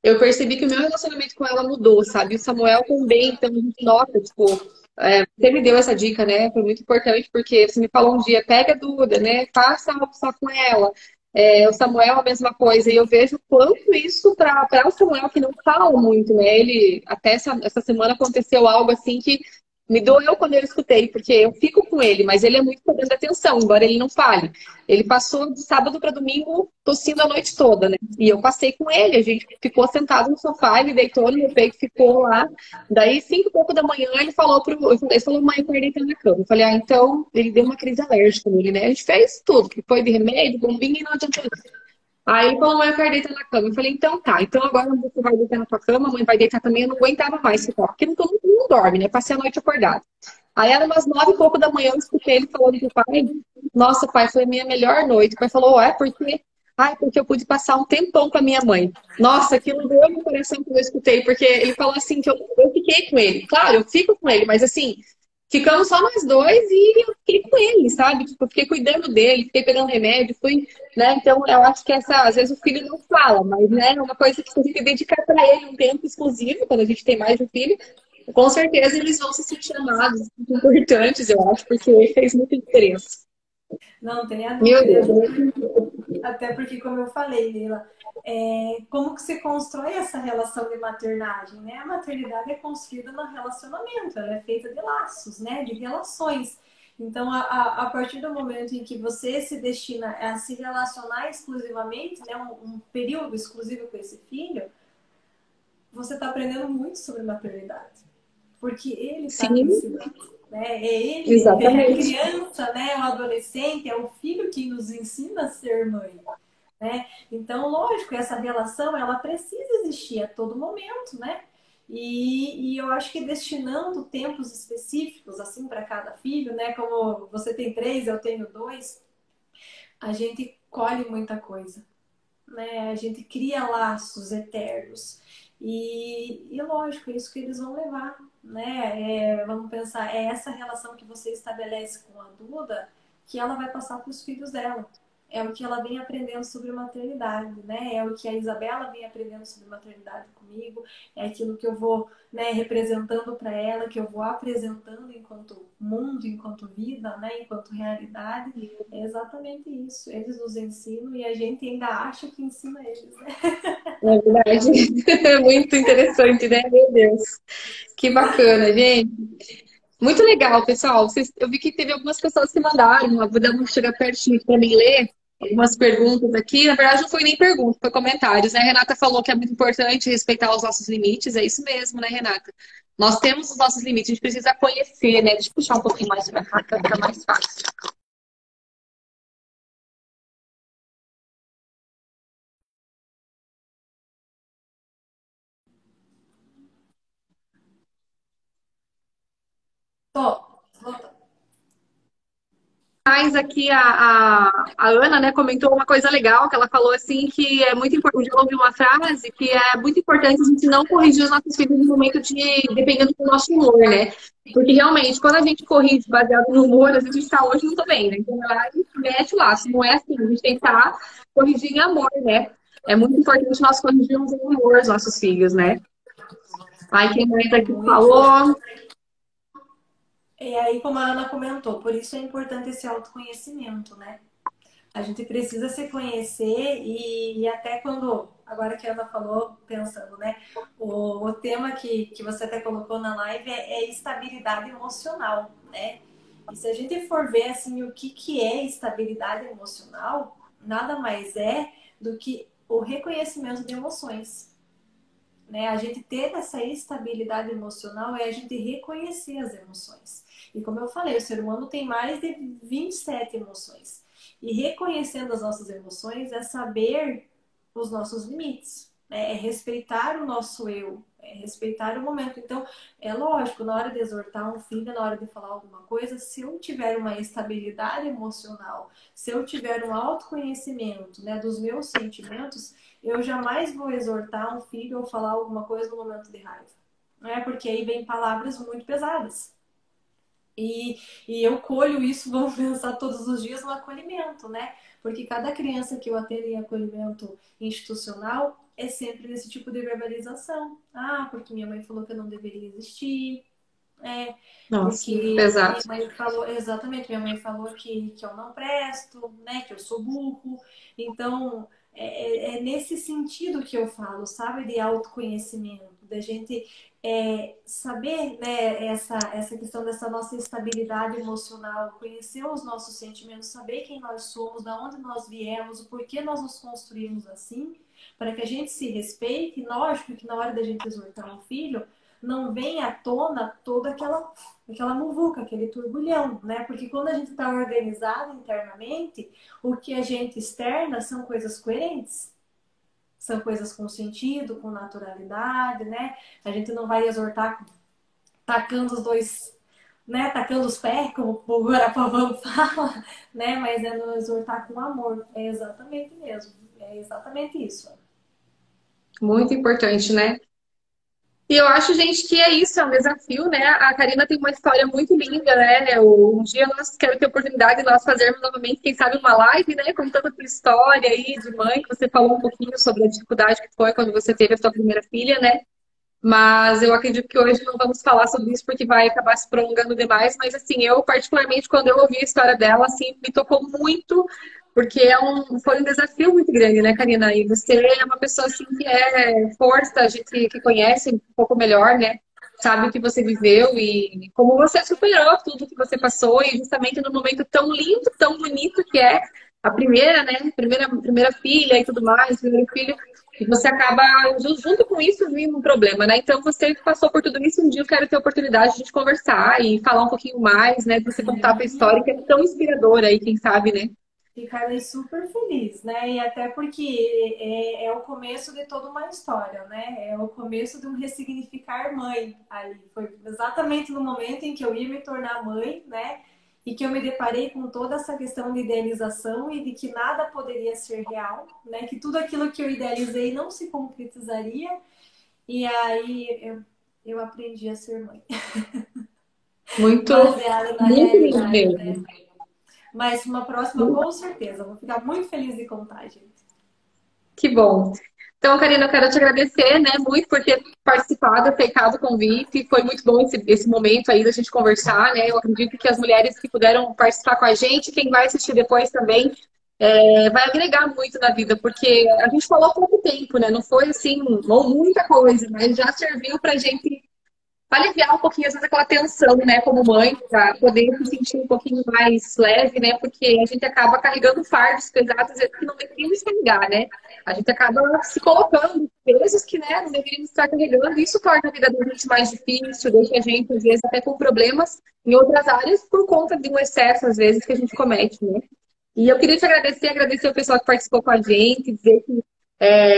eu percebi que o meu relacionamento com ela mudou, sabe? O Samuel também, então a gente nota, tipo, você me deu essa dica, né? Foi muito importante, porque você me falou um dia, pega a Duda, né? Faça almoçar com ela. O Samuel a mesma coisa, e eu vejo quanto isso para o Samuel, que não fala muito, né? Ele, até essa semana aconteceu algo assim que me doeu quando eu escutei, porque eu fico com ele, mas ele é muito dando atenção, embora ele não fale. Ele passou de sábado para domingo tossindo a noite toda, né? E eu passei com ele, a gente ficou sentado no sofá, ele deitou no meu peito, ficou lá. Daí, 5 e pouco da manhã, ele falou, mãe, eu acordei tá na cama. Eu falei, então, ele deu uma crise alérgica nele, né? A gente fez tudo, que foi de remédio, bombinha e não adiantou. Aí ele falou, mãe, eu quero deitar na cama. Eu falei, então tá, então agora você vai deitar na tua cama, a mãe vai deitar também. Eu não aguentava mais ficar, porque não dorme, né? Passei a noite acordada. Aí era umas 9 e pouco da manhã, eu escutei ele falando pro pai, nossa, pai, foi a minha melhor noite. O pai falou, por quê? Ai, porque eu pude passar um tempão com a minha mãe. Nossa, aquilo doeu no coração quando eu escutei, porque ele falou assim que eu fiquei com ele. Claro, eu fico com ele, mas assim, ficamos só nós dois e eu fiquei com ele, sabe? Tipo, eu fiquei cuidando dele, fiquei pegando remédio, fui, né? Então, eu acho que às vezes o filho não fala, mas, né, é uma coisa que se a gente dedicar para ele um tempo exclusivo, quando a gente tem mais de um filho, com certeza eles vão se sentir amados, importantes, eu acho, porque fez muita diferença. Não tenha Meu dúvida. Deus. Até porque, como eu falei, Leila, como que se constrói essa relação de maternagem, né? A maternidade é construída no relacionamento, ela é feita de laços, né? De relações. Então, a partir do momento em que você se destina a se relacionar exclusivamente, né? Um período exclusivo com esse filho, você está aprendendo muito sobre maternidade. Porque ele está te Sim, ensinando. Né? É ele, é a exatamente. criança, né? O adolescente, é o filho que nos ensina a ser mãe. Né? Então, lógico, essa relação ela precisa existir a todo momento, né? E eu acho que destinando tempos específicos assim para cada filho, né? Como você tem 3, eu tenho 2, a gente colhe muita coisa, né? A gente cria laços eternos e lógico, é isso que eles vão levar, né? Vamos pensar, é essa relação que você estabelece com a Duda que ela vai passar para os filhos dela. É o que ela vem aprendendo sobre maternidade, né? É o que a Isabela vem aprendendo sobre maternidade comigo, é aquilo que eu vou, né, representando para ela, que eu vou apresentando enquanto mundo, enquanto vida, né, enquanto realidade. É exatamente isso. Eles nos ensinam e a gente ainda acha que ensina eles, né? É verdade. É muito interessante, né? Meu Deus. Que bacana, gente. Muito legal, pessoal. Eu vi que teve algumas pessoas que mandaram. Vou dar uma chegar pertinho para mim ler algumas perguntas aqui. Na verdade, não foi nem pergunta, foi comentários, né? A Renata falou que é muito importante respeitar os nossos limites. É isso mesmo, né, Renata? Nós temos os nossos limites, a gente precisa conhecer, né? Deixa eu puxar um pouquinho mais para cá, para ficar mais fácil. Tô, voltando. Mas aqui a Ana, né, comentou uma coisa legal, que ela falou assim que é muito importante, eu ouvi uma frase que é muito importante a gente não corrigir os nossos filhos no momento dependendo do nosso humor, né? Porque realmente, quando a gente corrige baseado no humor, às vezes a gente tá hoje não tô bem, né? Então vai lá e mete o laço. Não é assim, a gente tem que estar corrigir em amor, né? É muito importante nós corrigirmos em amor os nossos filhos, né? Ai, quem mais aqui Muito. falou? E aí, como a Ana comentou, por isso é importante esse autoconhecimento, né? A gente precisa se conhecer e até quando, agora que a Ana falou, pensando, né? O tema que você até colocou na live é estabilidade emocional, né? E se a gente for ver, assim, o que é estabilidade emocional, nada mais é do que o reconhecimento de emoções, né? A gente ter essa estabilidade emocional é a gente reconhecer as emoções. E como eu falei, o ser humano tem mais de 27 emoções. E reconhecendo as nossas emoções é saber os nossos limites, né? É respeitar o nosso eu, é respeitar o momento. Então, é lógico, na hora de exortar um filho, na hora de falar alguma coisa, se eu tiver uma estabilidade emocional, se eu tiver um autoconhecimento, né, dos meus sentimentos, eu jamais vou exortar um filho ou falar alguma coisa no momento de raiva, né? Porque aí vem palavras muito pesadas. E eu colho isso, vamos pensar todos os dias no acolhimento, né? Porque cada criança que eu atendo em acolhimento institucional é sempre nesse tipo de verbalização. Ah, porque minha mãe falou que eu não deveria existir. É, Nossa, porque minha exato. mãe falou, exatamente, minha mãe falou que eu não presto, né? Que eu sou burro. Então, é nesse sentido que eu falo, sabe? De autoconhecimento, da gente saber, né, essa questão dessa nossa estabilidade emocional, conhecer os nossos sentimentos, saber quem nós somos, da onde nós viemos, o porquê nós nos construímos assim, para que a gente se respeite. E lógico que na hora da gente exortar um filho, não vem à tona toda aquela muvuca, aquele turbulhão, né? Porque quando a gente está organizado internamente, o que a gente externa são coisas coerentes. São coisas com sentido, com naturalidade, né? A gente não vai exortar tacando os dois, né? Tacando os pés, como o Guarapavão fala, né? Mas é no exortar com amor. É exatamente mesmo. É exatamente isso. Muito importante, né? E eu acho, gente, que é isso, é um desafio, né? A Karina tem uma história muito linda, né? Um dia nós quero ter a oportunidade de nós fazermos novamente, quem sabe, uma live, né? Contando a tua história aí de mãe, que você falou um pouquinho sobre a dificuldade que foi quando você teve a sua primeira filha, né? Mas eu acredito que hoje não vamos falar sobre isso porque vai acabar se prolongando demais. Mas assim, eu particularmente, quando eu ouvi a história dela, assim, me tocou muito, porque foi um desafio muito grande, né, Karina? E você é uma pessoa assim que é força, a gente que conhece um pouco melhor, né? Sabe o que você viveu e como você superou tudo que você passou, e justamente no momento tão lindo, tão bonito que é a primeira, né? Primeira filha e tudo mais, primeiro filho. E você acaba, junto com isso, vindo um problema, né? Então, você passou por tudo isso, um dia eu quero ter a oportunidade de a gente conversar e falar um pouquinho mais, né? De você contar a tua Sim. história, que é tão inspiradora aí, quem sabe, né? Ficarei super feliz, né? E até porque é o começo de toda uma história, né? É o começo de um ressignificar mãe ali. Foi exatamente no momento em que eu ia me tornar mãe, né? E que eu me deparei com toda essa questão de idealização e de que nada poderia ser real, né? Que tudo aquilo que eu idealizei não se concretizaria. E aí eu aprendi a ser mãe, Muito, baseada na muito lindo realidade, né? mesmo. Mas uma próxima, com certeza. Vou ficar muito feliz de contar, gente. Que bom. Então, Karina, eu quero te agradecer, né, muito por ter participado, aceitado o convite. Foi muito bom esse momento aí da gente conversar, né? Eu acredito que as mulheres que puderam participar com a gente, quem vai assistir depois também, vai agregar muito na vida, porque a gente falou há pouco tempo, né? Não foi assim, ou muita coisa, mas já serviu pra gente aliviar um pouquinho, às vezes, aquela tensão, né, como mãe, para poder se sentir um pouquinho mais leve, né, porque a gente acaba carregando fardos pesados às vezes, que não deveríamos carregar, né? A gente acaba se colocando pesos que, né, não deveríamos estar carregando, e isso torna a vida da gente mais difícil, deixa a gente, às vezes, até com problemas em outras áreas por conta de um excesso, às vezes, que a gente comete, né? E eu queria te agradecer, agradecer o pessoal que participou com a gente, dizer que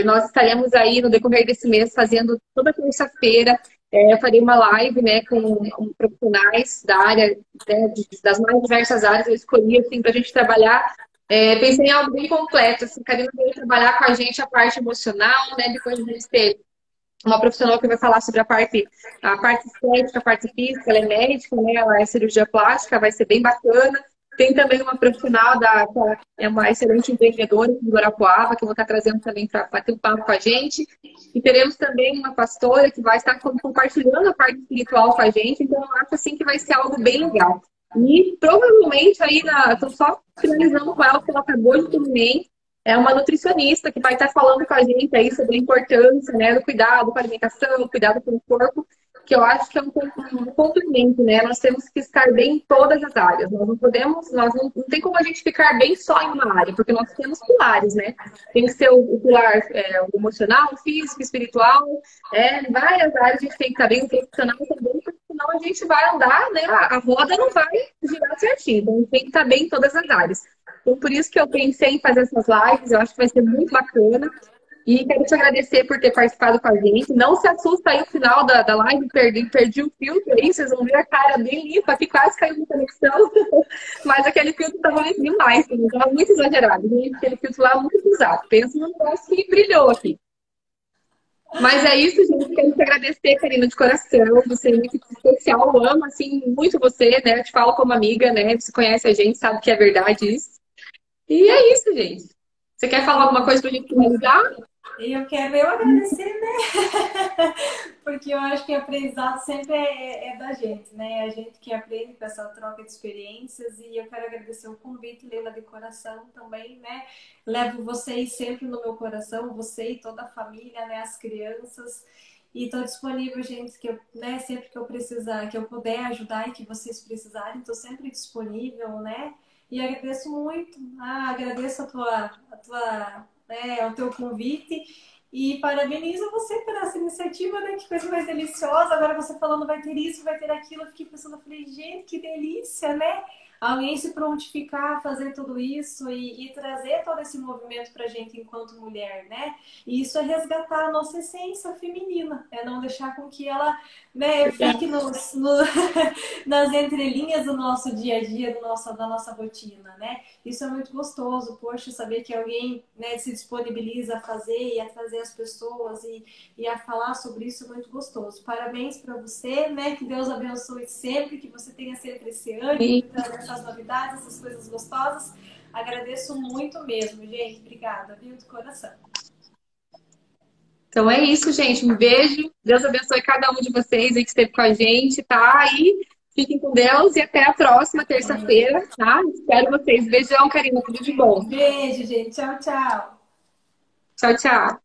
nós estaremos aí no decorrer desse mês fazendo toda terça-feira. Eu farei uma live, né, com profissionais da área, né, das mais diversas áreas. Eu escolhi assim, para a gente trabalhar. Pensei em algo bem completo. Assim, Karina veio trabalhar com a gente a parte emocional, né? Depois a gente ter uma profissional que vai falar sobre a parte estética, a parte física, ela é médica, né? Ela é cirurgia plástica, vai ser bem bacana. Tem também uma profissional que ela é uma excelente empreendedora de Guarapuava, que eu vou estar trazendo também para bater um papo com a gente. E teremos também uma pastora que vai estar compartilhando a parte espiritual com a gente. Então, eu acho assim que vai ser algo bem legal. E provavelmente aí, estou só finalizando com ela, porque ela acabou de terminar, é uma nutricionista que vai estar falando com a gente aí sobre a importância, né, do cuidado com a alimentação, cuidado com o corpo, que eu acho que é um complemento, né? Nós temos que estar bem em todas as áreas. Nós não podemos, não tem como a gente ficar bem só em uma área, porque nós temos pilares, né? Tem que ser o pilar o emocional, o físico, o espiritual, em várias áreas a gente tem que estar bem, o profissional também, porque senão a gente vai andar, né? A roda não vai girar certinho, então a gente tem que estar bem em todas as áreas. Então, por isso que eu pensei em fazer essas lives, eu acho que vai ser muito bacana. E quero te agradecer por ter participado com a gente. Não se assusta aí no final da live, perdi o filtro aí, vocês vão ver a cara bem limpa, que quase caiu na conexão. Mas aquele filtro estava demais, estava muito exagerado. Gente. Aquele filtro lá muito usado. Pensa num negócio que brilhou aqui. Mas é isso, gente. Quero te agradecer, Karina, de coração. Você é muito especial. Eu amo, assim, muito você, né? Eu te falo como amiga, né? Você conhece a gente, sabe que é verdade isso. E é isso, gente. Você quer falar alguma coisa pra gente finalizar? Eu quero eu agradecer, né? Porque eu acho que o aprendizado sempre é da gente, né? A gente que aprende com essa troca de experiências e eu quero agradecer o convite, Leila, de coração também, né? Levo vocês sempre no meu coração, você e toda a família, né? As crianças. E estou disponível, gente, que eu, né, sempre que eu precisar, que eu puder ajudar e que vocês precisarem, estou sempre disponível, né? E agradeço muito, agradeço o teu convite e parabenizo você por essa iniciativa, né? Que coisa mais deliciosa. Agora você falando vai ter isso, vai ter aquilo, eu fiquei pensando, falei, gente, que delícia, né? Alguém se prontificar a fazer tudo isso e trazer todo esse movimento pra gente enquanto mulher, né? E isso é resgatar a nossa essência feminina, é não deixar com que ela, né, fique nas entrelinhas do nosso dia a dia, da nossa rotina, né? Isso é muito gostoso, poxa, saber que alguém, né, se disponibiliza a fazer e a trazer as pessoas e a falar sobre isso é muito gostoso. Parabéns para você, né? Que Deus abençoe sempre, que você tenha sempre esse ânimo de trazer essas novidades, essas coisas gostosas. Agradeço muito mesmo, gente. Obrigada, viu? De coração. Então é isso, gente. Um beijo. Deus abençoe cada um de vocês aí que esteve com a gente, tá? E fiquem com Deus e até a próxima terça-feira, tá? Espero vocês. Beijão, Karina. Tudo de bom. Beijo, gente. Tchau, tchau. Tchau, tchau.